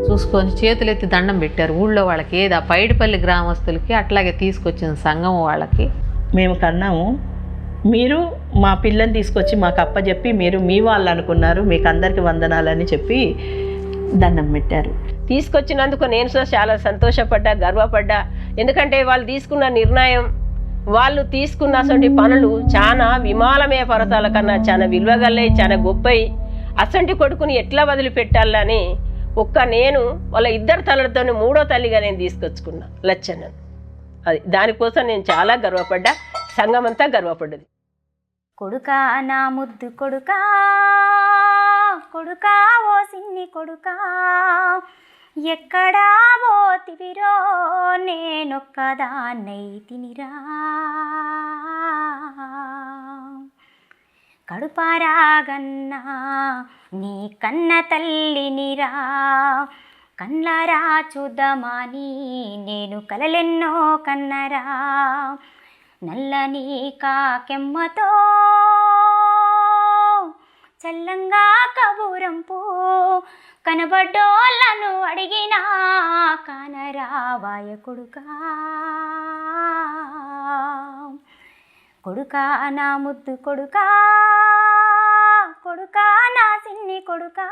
చూసుకొని చేతులెత్తి దండం పెట్టారు ఊళ్ళో వాళ్ళకి, ఏది ఆ పైడిపల్లి గ్రామస్తులకి, అట్లాగే తీసుకొచ్చిన సంఘం వాళ్ళకి. మేము కన్నాము, మీరు మా పిల్లని తీసుకొచ్చి మాకు అప్పచెప్పి మీరు మీ వాళ్ళు అనుకున్నారు, మీకు అందరికీ వందనాలని చెప్పి దండం పెట్టారు. తీసుకొచ్చినందుకు నేను చాలా సంతోషపడ్డా, గర్వపడ్డా. ఎందుకంటే వాళ్ళు తీసుకున్న నిర్ణయం, వాళ్ళు తీసుకున్న అసంటి పనులు చాలా విమానమే పర్వతాల కన్నా చాలా విలువగల్లయి, చాలా గొప్పయి. అసంటి కొడుకుని ఎట్లా వదిలిపెట్టాలని నేను వాళ్ళ 2 తల్లులతో 3వ తల్లిగా నేను తీసుకొచ్చుకున్నా లచ్చన్నను. అది దానికోసం నేను చాలా గర్వపడ్డా, సంఘం అంతా గర్వపడ్డది. కొడుకా నా ముద్దు కొడుకా, కొడుకా ఓ సిన్ని కొడుకా, ఎక్కడా పోతివిరో నేనొక్కదాన్నై తినిరా, కడుపారాగన్నా నీ కన్న తల్లినిరా, కళ్ళరా చూద్దామని నేను కలలెన్నో కన్నరా, నల్లని కాకెమ్మతో చల్లంగా కబూరంపు కనబడ్డోళ్ళను అడిగినా కానరావాయ కొడుకా, కొడుకా నా ముద్దు కొడుకా, కొడుకా నా సిన్ని కొడుకా,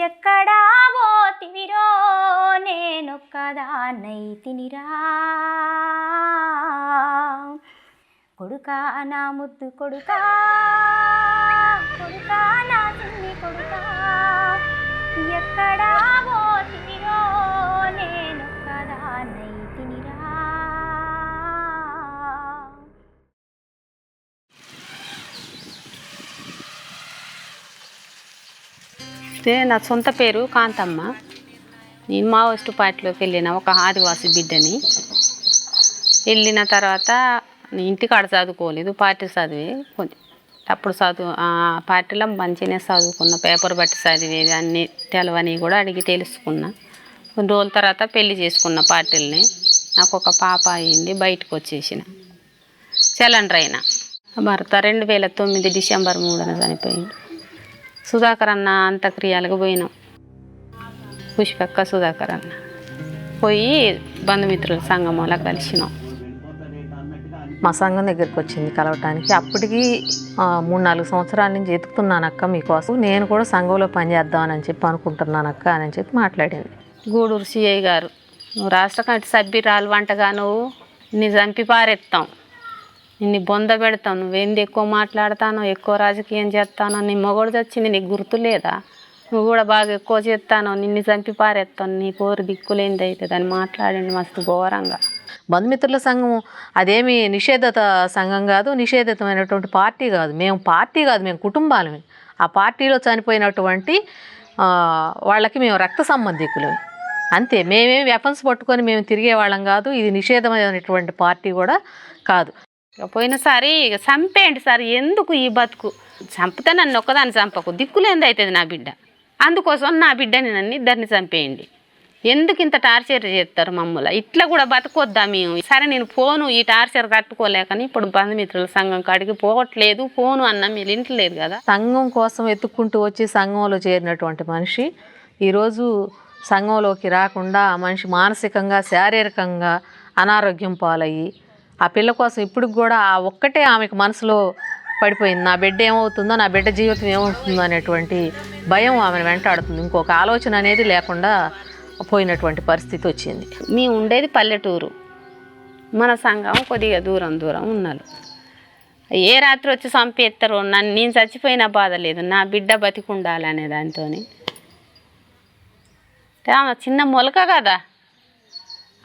ఎక్కడా పోతివిరో నేనొక్కదాన్నై తినిరా, కొడుకా నా ముద్దు కొడుకా, కొడుకా నా సిన్ని కొడుకా, ఎక్కడా పోతివిరో నేనొక్కదాన్నై తినిరా. నా సొంత పేరు కాంతమ్మ. నేను మావోయిస్టు పార్టీలోకి వెళ్ళిన ఒక ఆదివాసి బిడ్డని. వెళ్ళిన తర్వాత ఇంటికాడ చదువుకోలేదు, పార్టీ చదివే కొంచెం అప్పుడు పార్టీలో మంచిగానే చదువుకున్న, పేపర్ బట్టి చదివేది, అన్నీ తెలవని కూడా అడిగి తెలుసుకున్నా. కొన్ని రోజుల తర్వాత పెళ్లి చేసుకున్న పార్టీలని. నాకు ఒక పాప అయింది, బయటకు వచ్చేసిన. సిలిండర్ అయినా భర్త 2009 డిసెంబర్ 3న చనిపోయింది. సుధాకర్ అన్న అంత్యక్రియలకు పోయినాం, పుష్పక్క సుధాకర్ అన్న. పోయి బంధుమిత్రుల సంఘం వల్ల కలిసినాం. మా సంఘం దగ్గరికి వచ్చింది కలవటానికి. అప్పటికి 3-4 సంవత్సరాల నుంచి ఎతుకుతున్నాను అక్క మీకోసం, నేను కూడా సంఘంలో పనిచేద్దామని చెప్పి అనుకుంటున్నాను అక్క అని చెప్పి మాట్లాడింది. గూడూరు సిఐ గారు, నువ్వు రాష్ట్ర కమిటీ సభ్యురాలు వంటగా నువ్వు నీ చంపి పారెత్తాం, నిన్ను బొంద పెడతాం, నువ్వేంది ఎక్కువ మాట్లాడతానో, ఎక్కువ రాజకీయం చేస్తానో, నీ మొగడు చచ్చింది నీకు గుర్తు లేదా, నువ్వు కూడా బాగా ఎక్కువ చేస్తానో, నిన్ను చంపి పారేస్తాను, నీ కోరి దిక్కులేంది అవుతుంది అని మాట్లాడండి మస్తు ఘోరంగా. బంధుమిత్రుల సంఘం అదేమి నిషేధిత సంఘం కాదు, నిషేధితమైనటువంటి పార్టీ కాదు. మేము పార్టీ కాదు, మేము కుటుంబాలమే. ఆ పార్టీలో చనిపోయినటువంటి వాళ్ళకి మేము రక్త సంబంధికులమే అంతే. మేమేమి వెపన్స్ పట్టుకొని మేము తిరిగే వాళ్ళం కాదు. ఇది నిషేధమైనటువంటి పార్టీ కూడా కాదు. ఇక పోయినసారి ఇక చంపేయండి సార్, ఎందుకు ఈ బతుకు, చంపితే నన్ను ఒక్కదాన్ని చంపకు, దిక్కులేంది అవుతుంది నా బిడ్డ, అందుకోసం నా బిడ్డని నన్ను ఇద్దరిని చంపేయండి, ఎందుకు ఇంత టార్చర్ చేస్తారు మమ్మల్ని, ఇట్లా కూడా బతకొద్దా మేము. సరే నేను పోను, ఈ టార్చర్ తట్టుకోలేకని ఇప్పుడు బంధుమిత్రుల సంఘం కాడికి పోవట్లేదు, పోను అన్న మీరు ఇంటలేదు కదా. సంఘం కోసం వెతుక్కుంటూ వచ్చి సంఘంలో చేరినటువంటి మనిషి ఈరోజు సంఘంలోకి రాకుండా ఆ మనిషి మానసికంగా శారీరకంగా అనారోగ్యం పాలయ్యి ఆ పిల్ల కోసం ఇప్పటికి కూడా ఆ ఒక్కటే ఆమెకు మనసులో పడిపోయింది, నా బిడ్డ ఏమవుతుందో, నా బిడ్డ జీవితం ఏమవుతుందో అనేటువంటి భయం ఆమెను వెంటాడుతుంది. ఇంకొక ఆలోచన అనేది లేకుండా పోయినటువంటి పరిస్థితి వచ్చింది. మేము ఉండేది పల్లెటూరు, మన సంఘం కొద్దిగా దూరం దూరం ఉన్నారు. ఏ రాత్రి వచ్చి చంపేస్తారో, నేను చచ్చిపోయినా బాధ లేదు, నా బిడ్డ బతికుండాలనే దాంతో. ఆమె చిన్న మొలక కదా,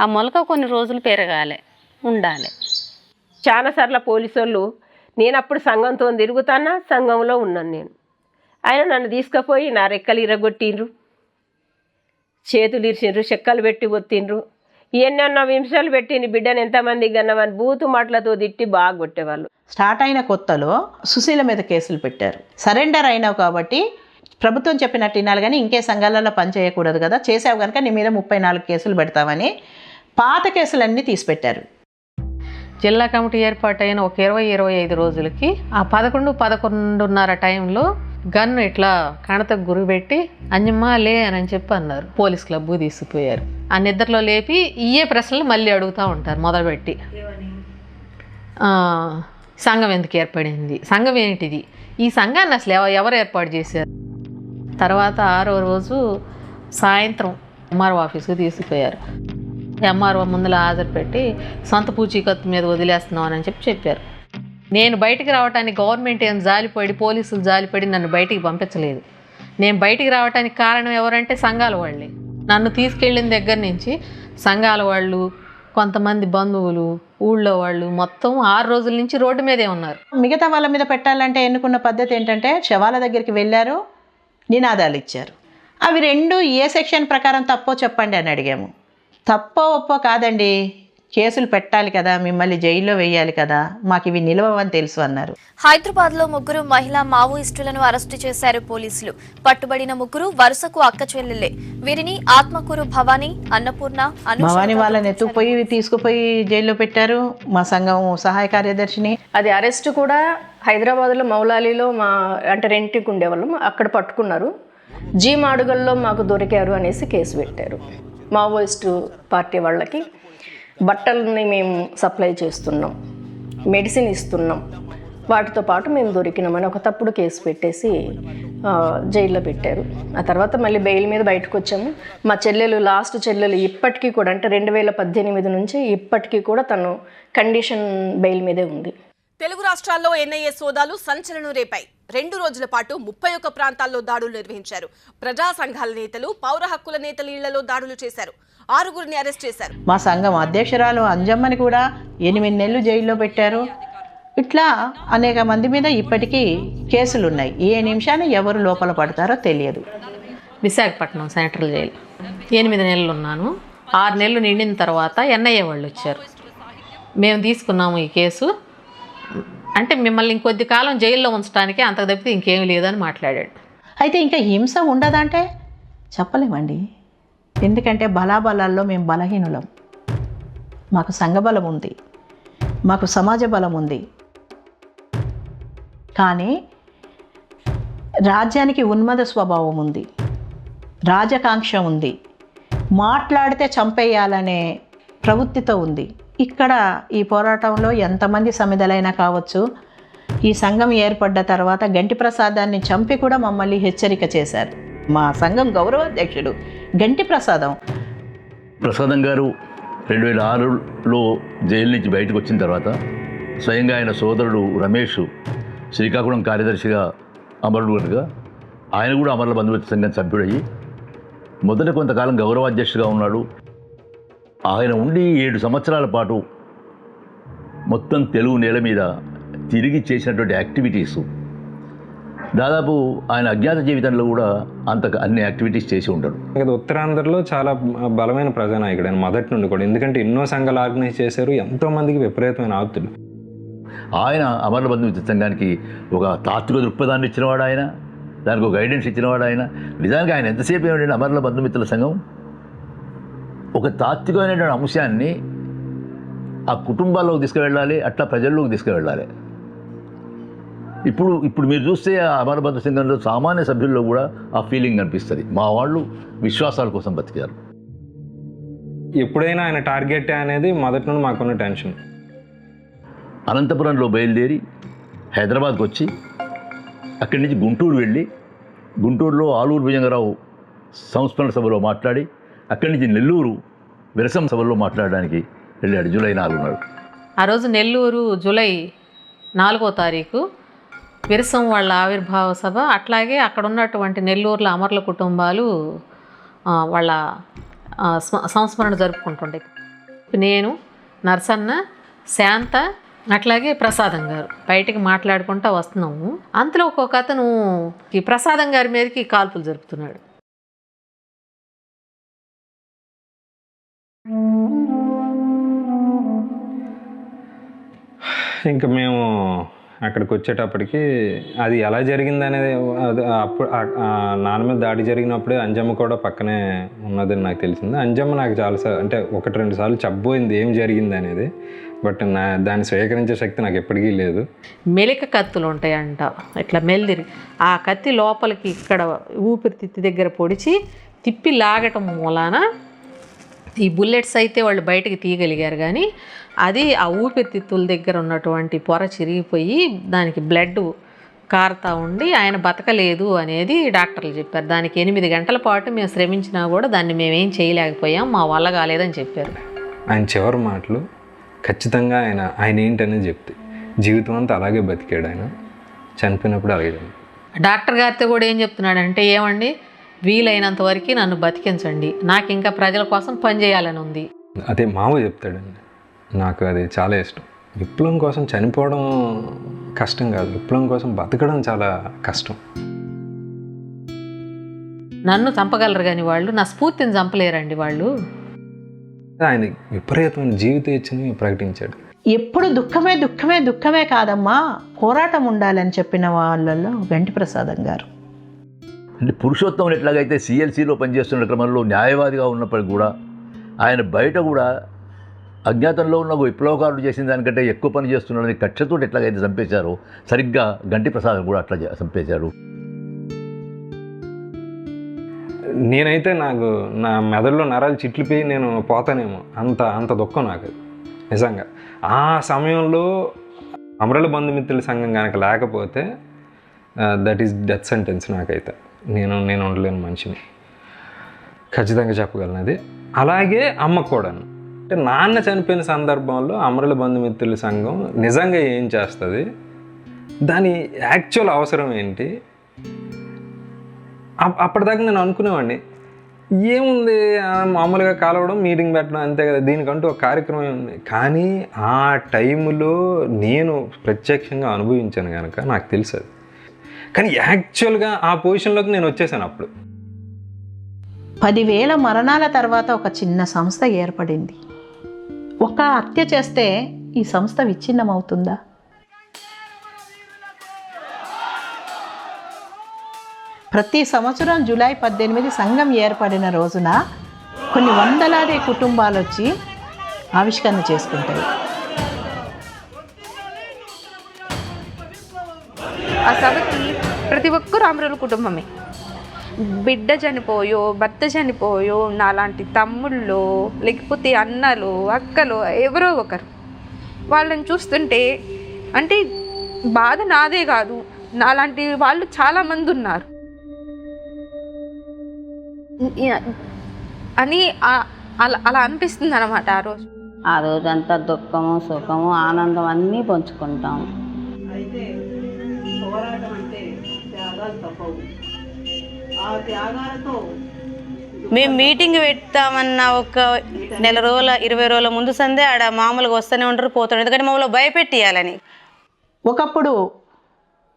ఆ మొలక కొన్ని రోజులు పెరగాలి, ఉండాలి. చాలాసార్లు పోలీసు వాళ్ళు, నేను అప్పుడు సంఘంతో తిరుగుతానా, సంఘంలో ఉన్నాను నేను, ఆయన నన్ను తీసుకుపోయి నా రెక్కలు ఇరగొట్టిండ్రు, చేతులు ఇరిచిండ్రు, చెక్కలు పెట్టి ఒత్తిండ్రు, ఎన్నెన్నో నిమిషాలు పెట్టిండ్రు, బిడ్డను ఎంతమందికి కన్నామని బూతు మాటలతో తిట్టి బాగా కొట్టేవాళ్ళు. స్టార్ట్ అయిన కొత్తలో సుశీల మీద కేసులు పెట్టారు. సరెండర్ అయినావు కాబట్టి ప్రభుత్వం చెప్పినట్టు వినాలి కానీ ఇంకే సంఘాలలో పనిచేయకూడదు కదా, చేసావు కనుక నీ మీద 34 కేసులు పెడతామని పాత కేసులన్నీ తీసిపెట్టారు. జిల్లా కమిటీ ఏర్పాటైన ఒక 20-25 రోజులకి ఆ 11-11:30 టైంలో గన్ను ఇట్లా కణతకు గురిపెట్టి అంజమ్మ లే అని చెప్పి అన్నారు. పోలీస్ క్లబ్ తీసుకుపోయారు. ఆ నిద్రలో లేపి ఇయే ప్రశ్నలు మళ్ళీ అడుగుతూ ఉంటారు మొదలుపెట్టి. సంఘం ఎందుకు ఏర్పడింది, సంఘం ఏంటిది, ఈ సంఘాన్ని అసలు ఎవరు ఏర్పాటు చేశారు. తర్వాత 6వ రోజు సాయంత్రం ఎంఆర్ఓ ఆఫీస్కి తీసుకుపోయారు. ఎంఆర్ఓ ముందులో హాజరు పెట్టి సొంత పూచీకత్తు మీద వదిలేస్తున్నాం అని చెప్పారు. నేను బయటికి రావడానికి గవర్నమెంట్ ఏం జాలిపడి, పోలీసులు జాలిపడి నన్ను బయటికి పంపించలేదు. నేను బయటికి రావడానికి కారణం ఎవరంటే సంఘాల వాళ్ళే. నన్ను తీసుకెళ్ళిన దగ్గర నుంచి సంఘాల వాళ్ళు, కొంతమంది బంధువులు, ఊళ్ళో వాళ్ళు మొత్తం 6 రోజుల నుంచి రోడ్డు మీదే ఉన్నారు. మిగతా వాళ్ళ మీద పెట్టాలంటే ఎన్నుకున్న పద్ధతి ఏంటంటే శవాల దగ్గరికి వెళ్ళారు, నినాదాలు ఇచ్చారు. అవి 2 ఏ సెక్షన్ ప్రకారం తప్పో చెప్పండి అని అడిగాము. తప్పో ఒప్పో కాదండి, కేసులు పెట్టాలి కదా, మిమ్మల్ని జైల్లో వేయాలి కదా, మాకు ఇవి నిలవని తెలుసు అన్నారు. హైదరాబాద్లో 3 మహిళా మావోయిస్టులను అరెస్టు చేశారు పోలీసులు. పట్టుబడిన 3 వరుసకు అక్క చెల్లెలే. వీరిని ఆత్మకూరు భవానీ, అన్నపూర్ణ, భవానీ వాళ్ళని ఎత్తుకుపోయి తీసుకుపోయి జైల్లో పెట్టారు. మా సంఘం సహాయ కార్యదర్శిని. అది అరెస్ట్ కూడా హైదరాబాద్లో మౌలాలీలో అంటే రెంట్కి ఉండేవాళ్ళం, అక్కడ పట్టుకున్నారు. జీ మాడుగల్లో మాకు దొరికారు అనేసి కేసు పెట్టారు. మావోయిస్టు పార్టీ వాళ్ళకి బట్టలని మేము సప్లై చేస్తున్నాం, మెడిసిన్ ఇస్తున్నాం, వాటితో పాటు మేము దొరికినామని ఒక తప్పుడు కేసు పెట్టేసి జైల్లో పెట్టారు. ఆ తర్వాత మళ్ళీ బెయిల్ మీద బయటకు వచ్చాము. మా చెల్లెలు, లాస్ట్ చెల్లెలు ఇప్పటికీ కూడా, అంటే 2018 నుంచి ఇప్పటికీ కూడా తను కండిషన్ బెయిల్ మీదే ఉంది. తెలుగు రాష్ట్రాల్లో ఎన్ఐఏ సోదాలు సంచలనం రేపాయి. 2 రోజుల పాటు 31 ప్రాంతాల్లో దాడులు నిర్వహించారు. ప్రజా సంఘాల నేతలు, పౌర హక్కుల నేతల ఇళ్లలో దాడులు చేశారు. 6గురిని అరెస్ట్ చేశారు. మా సంఘం అధ్యక్షురాలు అంజమ్మని కూడా 8 నెలలు జైల్లో పెట్టారు. ఇట్లా అనేక మంది మీద ఇప్పటికీ కేసులున్నాయి. ఏ నిమిషాన్ని ఎవరు లోపల పడతారో తెలియదు. విశాఖపట్నం సెంట్రల్ జైలు 8 నెలలు ఉన్నాను. 6 నెలలు నిండిన తర్వాత ఎన్ఐఏ వాళ్ళు వచ్చారు. మేము తీసుకున్నాము ఈ కేసు, అంటే మిమ్మల్ని ఇంకొద్ది కాలం జైల్లో ఉంచడానికి, అంతకు తప్పితే ఇంకేమీ లేదని మాట్లాడాడు. అయితే ఇంకా హింస ఉండదంటే చెప్పలేమండి. ఎందుకంటే బలాబలాల్లో మేము బలహీనులం. మాకు సంఘబలం ఉంది, మాకు సమాజ బలం ఉంది, కానీ రాజ్యానికి ఉన్మద స్వభావం ఉంది, రాజకాంక్ష ఉంది, మాట్లాడితే చంపేయాలనే ప్రవృత్తితో ఉంది. ఇక్కడ ఈ పోరాటంలో ఎంతమంది సమిధలైనా కావచ్చు, ఈ సంఘం ఏర్పడ్డ తర్వాత గంటి ప్రసాదాన్ని చంపి కూడా మమ్మల్ని హెచ్చరిక చేశారు. మా సంఘం గౌరవాధ్యక్షుడు గంటి ప్రసాదం గారు 2006లో జైలు నుంచి బయటకు వచ్చిన తర్వాత స్వయంగా ఆయన సోదరుడు రమేష్ శ్రీకాకుళం కార్యదర్శిగా అమరుడుగా, ఆయన కూడా అమరుల బంధుమిత్ర సంఘం సభ్యుడయ్యి మొదట కొంతకాలం గౌరవాధ్యక్షుడిగా ఉన్నాడు. ఆయన ఉండి 7 సంవత్సరాల పాటు మొత్తం తెలుగు నేల మీద తిరిగి చేసినటువంటి యాక్టివిటీసు దాదాపు ఆయన అజ్ఞాత జీవితంలో కూడా అన్ని యాక్టివిటీస్ చేసి ఉంటాడు. ఉత్తరాంధ్రలో చాలా బలమైన ప్రజానాయకుడు ఆయన మొదటి నుండి కూడా. ఎందుకంటే ఎన్నో సంఘాలు ఆర్గనైజ్ చేశారు, ఎంతోమందికి విపరీతమైన ఆప్తులు. ఆయన అమరుల బంధుమిత్ర సంఘానికి ఒక తాత్విక దృక్పథాన్ని ఇచ్చినవాడు ఆయన, దానికి ఒక గైడెన్స్ ఇచ్చినవాడు ఆయన. నిజానికి ఆయన ఎంతసేపు ఏమిటంటే అమరుల బంధుమిత్రుల సంఘం ఒక తాత్వికమైనటువంటి అంశాన్ని ఆ కుటుంబాల్లోకి తీసుకువెళ్ళాలి, అట్లా ప్రజల్లోకి తీసుకువెళ్ళాలి. ఇప్పుడు మీరు చూస్తే ఆ అమర బంధు సంఘంలో సామాన్య సభ్యుల్లో కూడా ఆ ఫీలింగ్ అనిపిస్తుంది. మా వాళ్ళు విశ్వాసాల కోసం బతికారు. ఎప్పుడైనా ఆయన టార్గెట్ అనేది మొదటి నుండి మాకున్న టెన్షన్. అనంతపురంలో బయలుదేరి హైదరాబాద్కి వచ్చి అక్కడి నుంచి గుంటూరు వెళ్ళి గుంటూరులో ఆలూరు భుజంగరావు సంస్మరణ సభలో మాట్లాడి అక్కడి నుంచి నెల్లూరు విరసం సభలో మాట్లాడడానికి వెళ్ళాడు జూలై 4 నాడు. ఆ రోజు నెల్లూరు జూలై 4వ తారీఖు విరసం వాళ్ళ ఆవిర్భావ సభ. అట్లాగే అక్కడ ఉన్నటువంటి నెల్లూరులో అమరుల కుటుంబాలు వాళ్ళ సంస్మరణ జరుపుకుంటుండే. నేను, నర్సన్న, శాంత, అట్లాగే ప్రసాదం గారు బయటికి మాట్లాడుకుంటూ వస్తున్నాము. అంతలో ఒక్కొక్క అతను ఈ ప్రసాదం గారి మీదకి కాల్పులు జరుపుతున్నాడు. ఇంకా మేము అక్కడికి వచ్చేటప్పటికి అది ఎలా జరిగింది అనేది అప్పుడు నాన్న మీద దాడి జరిగినప్పుడే అంజమ్మ కూడా పక్కనే ఉన్నదని నాకు తెలిసింది. అంజమ్మ నాకు చాలాసార్లు అంటే 1-2 సార్లు చెప్పబోయింది ఏం జరిగింది అనేది. బట్ దాన్ని స్వీకరించే శక్తి నాకు ఎప్పటికీ లేదు. మెలిక కత్తులు ఉంటాయంట, ఇట్లా మెల్దిరి ఆ కత్తి లోపలికి ఇక్కడ ఊపిరితిత్తి దగ్గర పొడిచి తిప్పి లాగటం మూలాన ఈ బుల్లెట్స్ అయితే వాళ్ళు బయటకు తీయగలిగారు, కానీ అది ఆ ఊపిరితిత్తుల దగ్గర ఉన్నటువంటి పొర చిరిగిపోయి దానికి బ్లడ్ కారుతూ ఉండి ఆయన బతకలేదు అనేది డాక్టర్లు చెప్పారు. దానికి 8 గంటల పాటు మేము శ్రమించినా కూడా దాన్ని మేమేం చేయలేకపోయాం, మా వల్ల కాలేదని చెప్పారు. ఆయన చివరి మాటలు ఖచ్చితంగా ఆయన ఏంటనేది చెప్తే జీవితం అంతా అలాగే బతికాడు. ఆయన చనిపోయినప్పుడు అలాగే. డాక్టర్ గారితో కూడా ఏం చెప్తున్నాడంటే, ఏమండి వీలైనంత వరకు నన్ను బతికించండి, నాకు ఇంకా ప్రజల కోసం పనిచేయాలని ఉంది. అదే మావ చెప్తాడండి, నాకు అది చాలా ఇష్టం. విప్లవం కోసం చనిపోవడం కష్టం కాదు, విప్లవం కోసం బతకడం చాలా కష్టం. నన్ను చంపగలరు కానీ వాళ్ళు నా స్ఫూర్తిని చంపలేరండి. వాళ్ళు ఆయన విపరీతమైన జీవిత ఇచ్చని ప్రకటించాడు. ఎప్పుడు దుఃఖమే దుఃఖమే దుఃఖమే కాదమ్మా, పోరాటం ఉండాలని చెప్పిన వాళ్ళలో వెంటి ప్రసాదం గారు. అంటే పురుషోత్తముడు ఎట్లాగైతే సిఎల్సిలో పనిచేస్తున్న క్రమంలో న్యాయవాదిగా ఉన్నప్పటికీ కూడా ఆయన బయట కూడా అజ్ఞాతంలో ఉన్న విప్లవకారుడు చేసిన దానికంటే ఎక్కువ పని చేస్తున్నాడని కక్షతో ఎట్లాగైతే చంపేశారో సరిగ్గా గంటి ప్రసాద్ కూడా అట్లా చంపేశారు. నేనైతే నాకు నా మెదడులో నరాలు చిట్లిపోయి నేను పోతానేమో, అంత దుఃఖం నాకు నిజంగా. ఆ సమయంలో అమరుల బంధుమిత్రుల సంఘం కనుక లేకపోతే దట్ ఈస్ డెత్ సెంటెన్స్. నాకైతే నేను ఉండలేని మనిషిని ఖచ్చితంగా చెప్పగలను అది. అలాగే అమ్మకు కూడా. అంటే నాన్న చనిపోయిన సందర్భంలో అమరుల బంధుమిత్రుల సంఘం నిజంగా ఏం చేస్తుంది, దాని యాక్చువల్ అవసరం ఏంటి, అప్పటిదాకా నేను అనుకునేవాడిని ఏముంది మామూలుగా కలవడం మీటింగ్ పెట్టడం అంతే కదా, దీనికంటూ ఒక కార్యక్రమం ఉంది. కానీ ఆ టైంలో నేను ప్రత్యక్షంగా అనుభవించాను కనుక నాకు తెలుసు. కానీ యాక్చువల్గా ఆ పొజిషన్లోకి నేను వచ్చేసాను. అప్పుడు 10,000 మరణాల తర్వాత ఒక చిన్న సంస్థ ఏర్పడింది. ఒక హత్య చేస్తే ఈ సంస్థ విచ్ఛిన్నమవుతుందా? ప్రతి సంవత్సరం జూలై 18 సంఘం ఏర్పడిన రోజున కొన్ని వందలాది కుటుంబాలు వచ్చి ఆవిష్కరణ చేసుకుంటాయి. ఆ సభకి ప్రతి ఒక్కరు అమరుల కుటుంబమే. బిడ్డ చనిపోయో, భర్త చనిపోయో, నాలాంటి తమ్ముళ్ళు లేకపోతే అన్నలు, అక్కలు, ఎవరో ఒకరు వాళ్ళని చూస్తుంటే అంటే బాధ నాదే కాదు, నాలాంటి వాళ్ళు చాలామంది ఉన్నారు అని అలా అనిపిస్తుంది అన్నమాట. ఆ రోజంతా దుఃఖము, సుఖము, ఆనందం అన్నీ పంచుకుంటాం. అయితే పోరాటం అంటే త్యాగాలు తప్పవు. ఆ త్యాగాలతో మేము మీటింగ్ పెడతామన్న ఒక నెల రోజుల 20 రోజుల ముందు సందే ఆడ మామూలుగా వస్తూనే ఉంటారు, పోతాడు. ఎందుకంటే మమ్మల్ని భయపెట్టియాలని. ఒకప్పుడు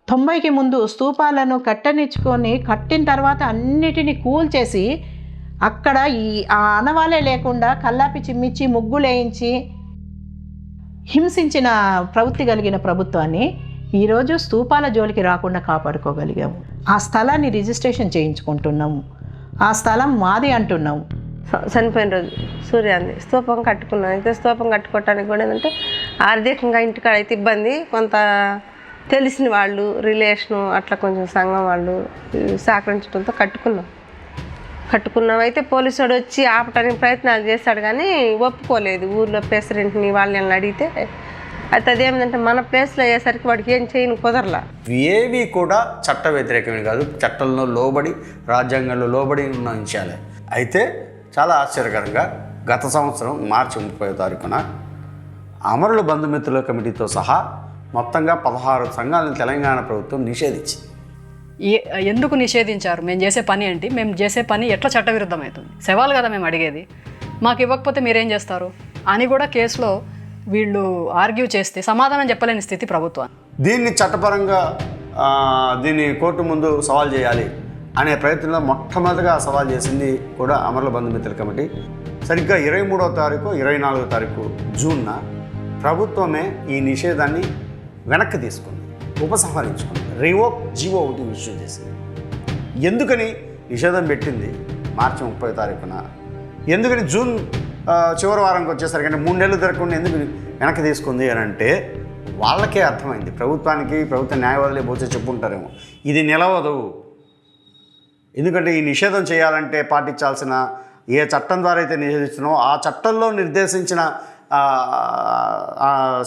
90కి ముందు స్తూపాలను కట్టనిచ్చుకొని కట్టిన తర్వాత అన్నిటినీ కూల్చేసి అక్కడ ఈ ఆనవాలే లేకుండా కల్లాపి చిమ్మించి ముగ్గులేయించి హింసించిన ప్రవృత్తి కలిగిన ప్రభుత్వాన్ని ఈరోజు స్తూపాల జోలికి రాకుండా కాపాడుకోగలిగాము. ఆ స్థలాన్ని రిజిస్ట్రేషన్ చేయించుకుంటున్నాము. ఆ స్థలం మాది అంటున్నాము. చనిపోయిన రోజు సూర్యాంది స్తూపం కట్టుకున్నాం. అయితే స్తూపం కట్టుకోవటానికి కూడా ఏంటంటే ఆర్థికంగా ఇంటికాడ అయితే ఇబ్బంది, కొంత తెలిసిన వాళ్ళు రిలేషను అట్లా కొంచెం సంఘం వాళ్ళు సహకరించడంతో కట్టుకున్నాం. అయితే పోలీసు వాడు వచ్చి ఆపటానికి ప్రయత్నాలు చేశాడు కానీ ఒప్పుకోలేదు. ఊర్లో ప్రెసిడెంట్ని వాళ్ళని అడిగితే అయితే అదేమిటంటే మన ప్లేస్లో అయ్యేసరికి వాడికి ఏం చేయను కుదరలా. ఏవి కూడా చట్ట వ్యతిరేకమే కాదు, చట్టంలో లోబడి రాజ్యాంగంలో లోబడి ఉన్న విషయాలే. అయితే చాలా ఆశ్చర్యకరంగా గత సంవత్సరం మార్చి 30వ తారీఖున అమరుల బంధుమిత్రుల కమిటీతో సహా మొత్తంగా 16 సంఘాలను తెలంగాణ ప్రభుత్వం నిషేధించింది. ఎందుకు నిషేధించారు? మేము చేసే పని ఏంటి? మేము చేసే పని ఎట్లా చట్టవిరుద్ధం అవుతుంది? సవాలు కదా మేము అడిగేది. మాకు ఇవ్వకపోతే మీరేం చేస్తారు అని కూడా కేసులో వీళ్ళు ఆర్గ్యూ చేస్తే సమాధానం చెప్పలేని స్థితి ప్రభుత్వం. దీన్ని చట్టపరంగా దీన్ని కోర్టు ముందు సవాల్ చేయాలి అనే ప్రయత్నంలో మొట్టమొదటిగా సవాల్ చేసింది కూడా అమరుల బంధుమిత్రుల కమిటీ. సరిగ్గా 23వ తారీఖు 24వ తారీఖు జూన్న ప్రభుత్వమే ఈ నిషేధాన్ని వెనక్కి తీసుకుంది, ఉపసంహరించుకుంది. రివోక్ జీవో ఒకటి ఇష్యూ చేసింది. ఎందుకని నిషేధం పెట్టింది మార్చి 30వ తారీఖున? ఎందుకని జూన్ చివరి వారంకి వచ్చేసరికి 3 నెలలు తిరగకుండా ఎందుకు వెనక్కి తీసుకుంది అని అంటే వాళ్ళకే అర్థమైంది. ప్రభుత్వానికి ప్రభుత్వ న్యాయవాదులే పోతే చెప్పుంటారేమో ఇది నిలవదు. ఎందుకంటే ఈ నిషేధం చేయాలంటే పాటించాల్సిన ఏ చట్టం ద్వారా అయితే నిషేధిస్తున్నామో ఆ చట్టంలో నిర్దేశించిన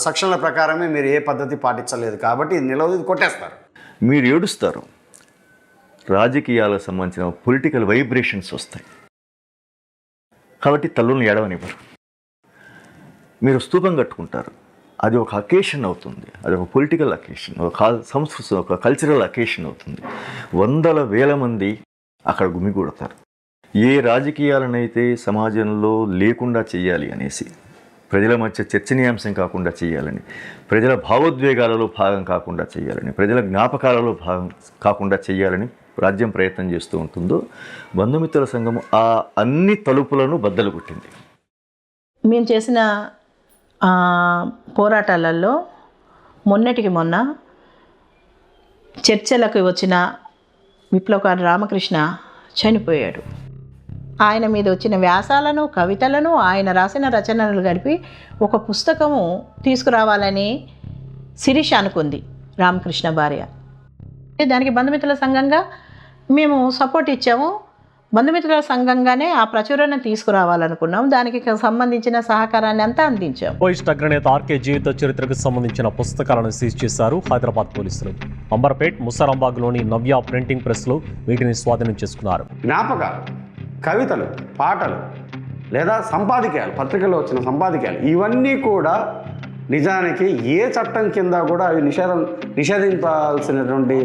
సెక్షన్ల ప్రకారమే మీరు ఏ పద్ధతి పాటించలేదు కాబట్టి ఇది నిలవదు, ఇది కొట్టేస్తారు. మీరు ఏడుస్తారు, రాజకీయాలకు సంబంధించిన పొలిటికల్ వైబ్రేషన్స్ వస్తాయి కాబట్టి తల్లులను ఏడవనివ్వరు. మీరు స్తూపం కట్టుకుంటారు, అది ఒక అకేషన్ అవుతుంది, అది ఒక పొలిటికల్ అకేషన్, ఒక సంస్కృతి, ఒక కల్చరల్ అకేషన్ అవుతుంది. వందల వేల మంది అక్కడ గుమిగూడతారు. ఏ రాజకీయాలనైతే సమాజంలో లేకుండా చేయాలి అనేసి, ప్రజల మధ్య చర్చనీయాంశం కాకుండా చేయాలని, ప్రజల భావోద్వేగాలలో భాగం కాకుండా చేయాలని, ప్రజల జ్ఞాపకాలలో భాగం కాకుండా చేయాలని రాజ్యం ప్రయత్నం చేస్తూ ఉంటుందో బంధుమిత్రుల సంఘం ఆ అన్ని తలుపులను బద్దలు కొట్టింది. మేము చేసిన పోరాటాలలో మొన్నటికి మొన్న చర్చలకు వచ్చిన విప్లవకారు రామకృష్ణ చనిపోయాడు. ఆయన మీద వచ్చిన వ్యాసాలను, కవితలను, ఆయన రాసిన రచనలు కలిపి ఒక పుస్తకము తీసుకురావాలని శిరీష అనుకుంది, రామకృష్ణ భార్య. దానికి బంధుమిత్రుల సంఘంగా మేము సపోర్ట్ ఇచ్చాము. బంధుమిత్రుల సంఘంగానే ఆ ప్రచురణ తీసుకురావాలనుకున్నాం. దానికి సంబంధించిన సహకారాన్ని అంతా అందించాం. పోయిస్ట్ అగ్రనేత ఆర్కే జీవిత చరిత్రకు సంబంధించిన పుస్తకాలను సీజ్ చేశారు హైదరాబాద్ పోలీసులు. అంబర్పేట్, ముసారాంబాగ్లోని నవ్య ప్రింటింగ్ ప్రెస్లో వీటిని స్వాధీనం చేసుకున్నారు. జ్ఞాపకాలు, కవితలు, పాటలు లేదా సంపాదకీయాలు, పత్రికల్లో వచ్చిన సంపాదకీయాలు, ఇవన్నీ కూడా నిజానికి ఏ చట్టం కింద కూడా అవి నిషేధించాల్సినటువంటి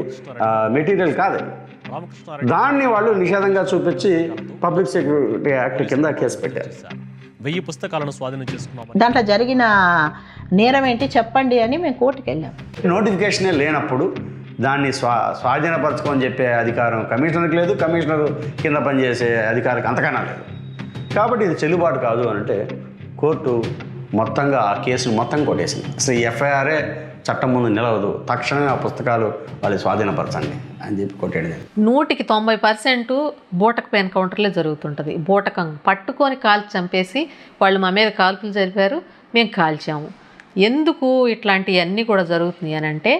మెటీరియల్ కాదు. దాన్ని వాళ్ళు నిషేధంగా చూపించి పబ్లిక్ సెక్యూరిటీ యాక్ట్ కింద కేసు పెట్టారు. 1000 పుస్తకాలను స్వాధీనం చేసుకున్నాం. దాంట్లో జరిగిన నేరం ఏంటి చెప్పండి అని మేము కోర్టుకు వెళ్ళాం. నోటిఫికేషనే లేనప్పుడు దాన్ని స్వాధీనపరచుకోని చెప్పే అధికారం కమిషనర్కి లేదు, కమిషనర్ కింద పనిచేసే అధికారికి అంతకన్నా లేదు. కాబట్టి ఇది చెల్లుబాటు కాదు అని అంటే కోర్టు మొత్తంగా ఆ కేసును మొత్తం కొట్టేసింది. అసలు ఈ ఎఫ్ఐఆరే చట్టం ముందు నిలవదు, తక్షణమే ఆ పుస్తకాలు వాళ్ళు స్వాధీనపరచండి అని చెప్పి కొట్టాడు. 100కి 90% బూటకపు ఎన్కౌంటర్లే జరుగుతుంటుంది. బూటకం పట్టుకొని కాల్చి చంపేసి వాళ్ళు మా మీద కాల్పులు జరిపారు, మేము కాల్చాము. ఎందుకు ఇట్లాంటివన్నీ కూడా జరుగుతున్నాయి అని అంటే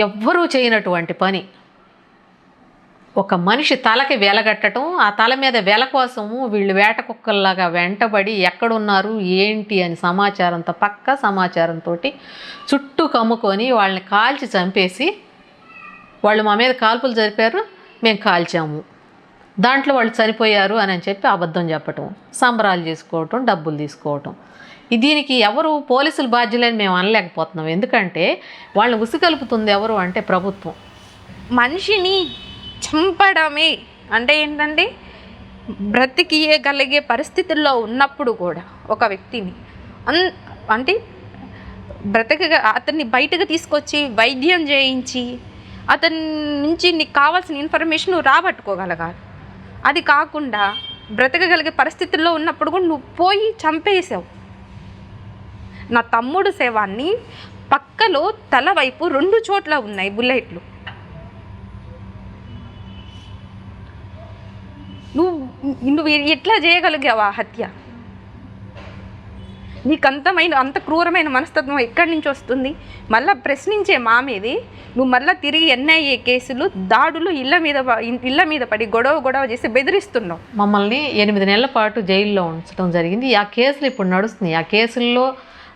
ఎవ్వరూ చేయనటువంటి పని ఒక మనిషి తలకి వెలగట్టడం, ఆ తల మీద వెల కోసము వీళ్ళు వేట కుక్కల్లాగా వెంటబడి ఎక్కడున్నారు ఏంటి అని సమాచారంతో, పక్క సమాచారంతో చుట్టూ కమ్ముకొని వాళ్ళని కాల్చి చంపేసి వాళ్ళు మా మీద కాల్పులు జరిపారు, మేము కాల్చాము, దాంట్లో వాళ్ళు చనిపోయారు అని చెప్పి అబద్ధం చెప్పటం, సంబరాలు చేసుకోవటం, డబ్బులు తీసుకోవటం. దీనికి ఎవరు పోలీసులు బాధ్యులని మేము అనలేకపోతున్నాం. ఎందుకంటే వాళ్ళని ఉసిగలుపుతుంది ఎవరు అంటే ప్రభుత్వం. మనిషిని చంపడమే అంటే ఏంటంటే బ్రతికియగలిగే పరిస్థితుల్లో ఉన్నప్పుడు కూడా ఒక వ్యక్తిని అంటే అతన్ని బయటకు తీసుకొచ్చి వైద్యం చేయించి అతని నుంచి నీకు కావాల్సిన ఇన్ఫర్మేషన్ నువ్వు రాబట్టుకోగలగాలి. అది కాకుండా బ్రతకగలిగే పరిస్థితుల్లో ఉన్నప్పుడు కూడా నువ్వు పోయి చంపేసావు. నా తమ్ముడు శవాన్ని పక్కలో తల వైపు 2 చోట్ల ఉన్నాయి బుల్లెట్లు. నువ్వు ఎట్లా చేయగలిగావా హత్య? నీకంతమైన అంత క్రూరమైన మనస్తత్వం ఎక్కడి నుంచి వస్తుంది? మళ్ళీ ప్రశ్నించే మా మీది నువ్వు మళ్ళీ తిరిగి ఎన్ఐఏ కేసులు, దాడులు, ఇళ్ళ మీద పడి గొడవ చేసి బెదిరిస్తున్నావు. మమ్మల్ని 8 నెలల పాటు జైల్లో ఉంచడం జరిగింది. ఆ కేసులు ఇప్పుడు నడుస్తున్నాయి. ఆ కేసుల్లో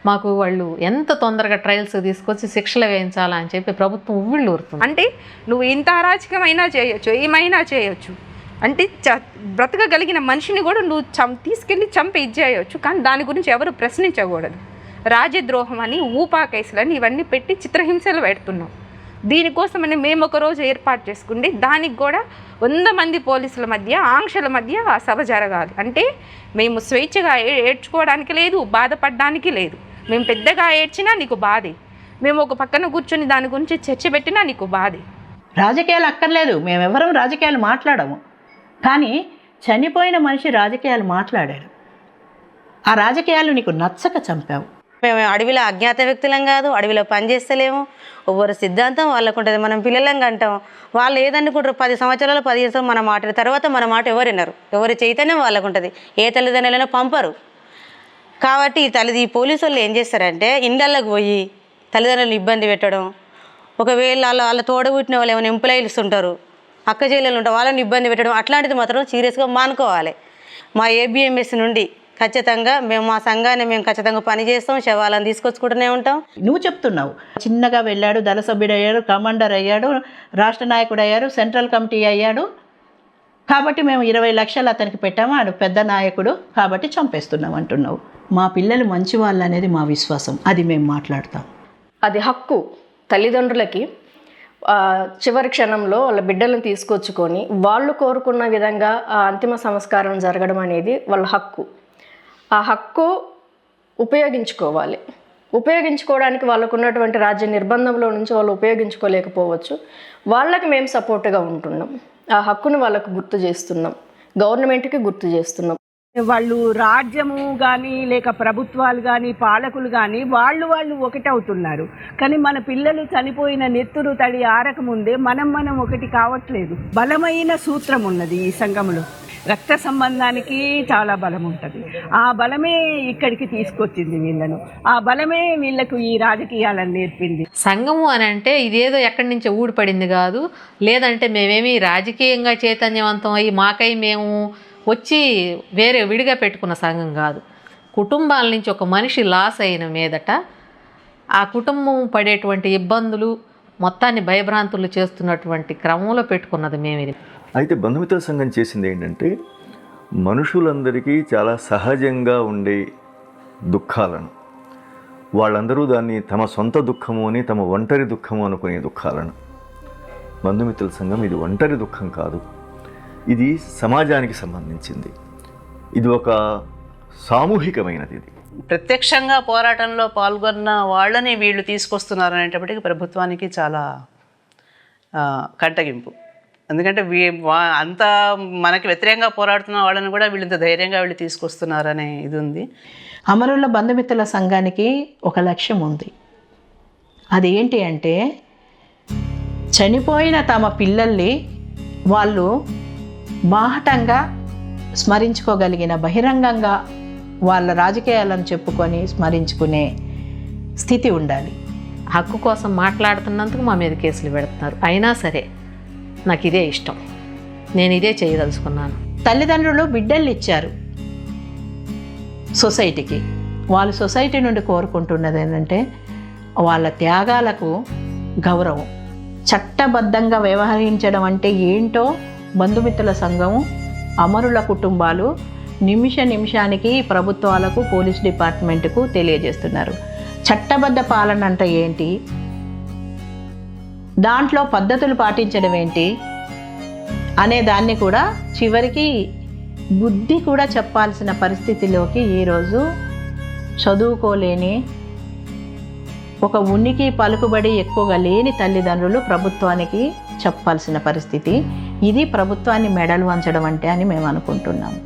మాకు వాళ్ళు ఎంత తొందరగా ట్రయల్స్ తీసుకొచ్చి శిక్షలు వేయించాలా అని చెప్పి ప్రభుత్వం ఉవ్విళ్ళు ఊరుతుంది. అంటే నువ్వు ఇంత అరాచకమైనా చేయొచ్చు, ఏమైనా చేయొచ్చు, అంటే బ్రతకగలిగిన మనిషిని కూడా నువ్వు తీసుకెళ్ళి చంపి ఇచ్చేయచ్చు. కానీ దాని గురించి ఎవరు ప్రశ్నించకూడదు. రాజద్రోహం అని, ఊపా కేసులని ఇవన్నీ పెట్టి చిత్రహింసలు పెడుతున్నాం. దీనికోసమని మేము ఒకరోజు ఏర్పాటు చేసుకుంటే దానికి కూడా 100 మంది పోలీసుల మధ్య, ఆంక్షల మధ్య ఆ సభ జరగాలి. అంటే మేము స్వేచ్ఛగా ఏడ్చుకోవడానికి లేదు, బాధపడడానికి లేదు. మేము పెద్దగా ఏడ్చినా నీకు బాధే, మేము ఒక పక్కన కూర్చొని దాని గురించి చర్చ పెట్టినా నీకు బాధే. రాజకీయాలు అక్కర్లేదు, మేమెవరం రాజకీయాలు మాట్లాడము. కానీ చనిపోయిన మనిషి రాజకీయాలు మాట్లాడాడు. ఆ రాజకీయాలు నీకు నచ్చక చంపావు. మేము అడవిలో అజ్ఞాత వ్యక్తులం కాదు, అడవిలో పనిచేస్తలేము. ఒవ్వరు సిద్ధాంతం వాళ్ళకు ఉంటుంది. మనం పిల్లలంగా అంటాం, వాళ్ళు ఏదనుకుంటారు 10 సంవత్సరాలు 15 సంవత్సరాలు మన మాట తర్వాత మన మాట ఎవరు వినరు. ఎవరి చైతన్యం వాళ్ళకు ఉంటుంది. ఏ తల్లిదండ్రులైనా పంపరు. కాబట్టి ఈ పోలీసు వాళ్ళు ఏం చేస్తారంటే ఇండ్లకి పోయి తల్లిదండ్రులను ఇబ్బంది పెట్టడం, ఒకవేళ వాళ్ళ తోడబుట్టిన వాళ్ళు ఏమైనా ఎంప్లాయీస్ ఉంటారు, అక్క చెల్లెలు ఉంటారు, వాళ్ళని ఇబ్బంది పెట్టడం, అట్లాంటిది మాత్రం సీరియస్గా మానుకోవాలి. మా ABMS నుండి ఖచ్చితంగా మేము మా సంఘాన్ని మేము ఖచ్చితంగా పనిచేస్తాం, శవాలను తీసుకొచ్చుకుంటూనే ఉంటాం. నువ్వు చెప్తున్నావు చిన్నగా వెళ్ళాడు, దళ సభ్యుడు అయ్యాడు, కమాండర్ అయ్యాడు, రాష్ట్ర నాయకుడు అయ్యాడు, సెంట్రల్ కమిటీ అయ్యాడు, కాబట్టి మేము 20 లక్షలు అతనికి పెట్టాము, ఆడు పెద్ద నాయకుడు కాబట్టి చంపేస్తున్నాం అంటున్నావు. మా పిల్లలు మంచి వాళ్ళు అనేది మా విశ్వాసం, అది మేము మాట్లాడతాం. అది హక్కు తల్లిదండ్రులకి. చివరి క్షణంలో వాళ్ళ బిడ్డలను తీసుకొచ్చుకొని వాళ్ళు కోరుకున్న విధంగా ఆ అంతిమ సంస్కారం జరగడం అనేది వాళ్ళ హక్కు. ఆ హక్కు ఉపయోగించుకోవడానికి వాళ్ళకు ఉన్నటువంటి రాజ్య నిర్బంధంలో నుంచి వాళ్ళు ఉపయోగించుకోలేకపోవచ్చు. వాళ్ళకి మేము సపోర్ట్గా ఉంటున్నాం. ఆ హక్కును వాళ్ళకు గుర్తు చేస్తున్నాం, గవర్నమెంట్కి గుర్తు చేస్తున్నాం. వాళ్ళు రాజ్యము కానీ లేక ప్రభుత్వాలు కానీ పాలకులు కానీ వాళ్ళు ఒకటవుతున్నారు. కానీ మన పిల్లలు చనిపోయిన నెత్తురు తడి ఆరకముందే మనం ఒకటి కావట్లేదు. బలమైన సూత్రం ఉన్నది ఈ సంఘంలో. రక్త సంబంధానికి చాలా బలం ఉంటుంది. ఆ బలమే ఇక్కడికి తీసుకొచ్చింది వీళ్ళను. ఆ బలమే వీళ్ళకు ఈ రాజకీయాలను నేర్పింది. సంఘము అని అంటే ఇదేదో ఎక్కడి నుంచో ఊడిపడింది కాదు, లేదంటే మేమేమి రాజకీయంగా చైతన్యవంతం అయ్యి మాకై మేము వచ్చి వేరే విడిగా పెట్టుకున్న సంఘం కాదు. కుటుంబాల నుంచి ఒక మనిషి లాస్ అయిన మీదట ఆ కుటుంబం పడేటువంటి ఇబ్బందులు మొత్తాన్ని భయభ్రాంతులు చేస్తున్నటువంటి క్రమంలో పెట్టుకున్నది మేము. ఇది అయితే బంధుమిత్ర సంఘం చేసింది ఏంటంటే మనుషులందరికీ చాలా సహజంగా ఉండే దుఃఖాలను, వాళ్ళందరూ దాన్ని తమ సొంత దుఃఖము అని, తమ ఒంటరి దుఃఖము అనుకునే దుఃఖాలను, బంధుమిత్రుల సంఘం ఇది ఒంటరి దుఃఖం కాదు, ఇది సమాజానికి సంబంధించింది, ఇది ఒక సామూహికమైనది. ఇది ప్రత్యక్షంగా పోరాటంలో పాల్గొన్న వాళ్ళని వీళ్ళు తీసుకొస్తున్నారు అనేటప్పటికీ ప్రభుత్వానికి చాలా కంటగింపు. ఎందుకంటే అంత మనకి వ్యతిరేకంగా పోరాడుతున్న వాళ్ళని కూడా వీళ్ళు ఇంత ధైర్యంగా వీళ్ళు తీసుకొస్తున్నారనే ఇది ఉంది. అమరుల బంధుమిత్రుల సంఘానికి ఒక లక్ష్యం ఉంది. అది ఏంటి అంటే చనిపోయిన తమ పిల్లల్ని వాళ్ళు బాహటంగా స్మరించుకోగలిగిన, బహిరంగంగా వాళ్ళ రాజకీయాలను చెప్పుకొని స్మరించుకునే స్థితి ఉండాలి. హక్కు కోసం మాట్లాడుతున్నందుకు మా మీద కేసులు పెడుతున్నారు. అయినా సరే నాకు ఇదే ఇష్టం, నేను ఇదే చేయదలుచుకున్నాను. తల్లిదండ్రులు బిడ్డల్ని ఇచ్చారు సొసైటీకి. వాళ్ళు సొసైటీ నుండి కోరుకుంటున్నది ఏంటంటే వాళ్ళ త్యాగాలకు గౌరవం. చట్టబద్ధంగా వ్యవహరించడం అంటే ఏంటో బంధుమిత్రుల సంఘము, అమరుల కుటుంబాలు నిమిషానికి ప్రభుత్వాలకు, పోలీస్ డిపార్ట్మెంట్కు తెలియజేస్తున్నారు. చట్టబద్ధ పాలన అంటే ఏంటి, దాంట్లో పద్ధతులు పాటించడం ఏంటి అనే దాన్ని కూడా చివరికి బుద్ధి కూడా చెప్పాల్సిన పరిస్థితిలోకి ఈరోజు చదువుకోలేని, ఒక ఉనికి పలుకుబడి ఎక్కువగా లేని తల్లిదండ్రులు ప్రభుత్వానికి చెప్పాల్సిన పరిస్థితి. ఇది ప్రభుత్వాన్ని మెడలు వంచడం అంటే అని మేము అనుకుంటున్నాము.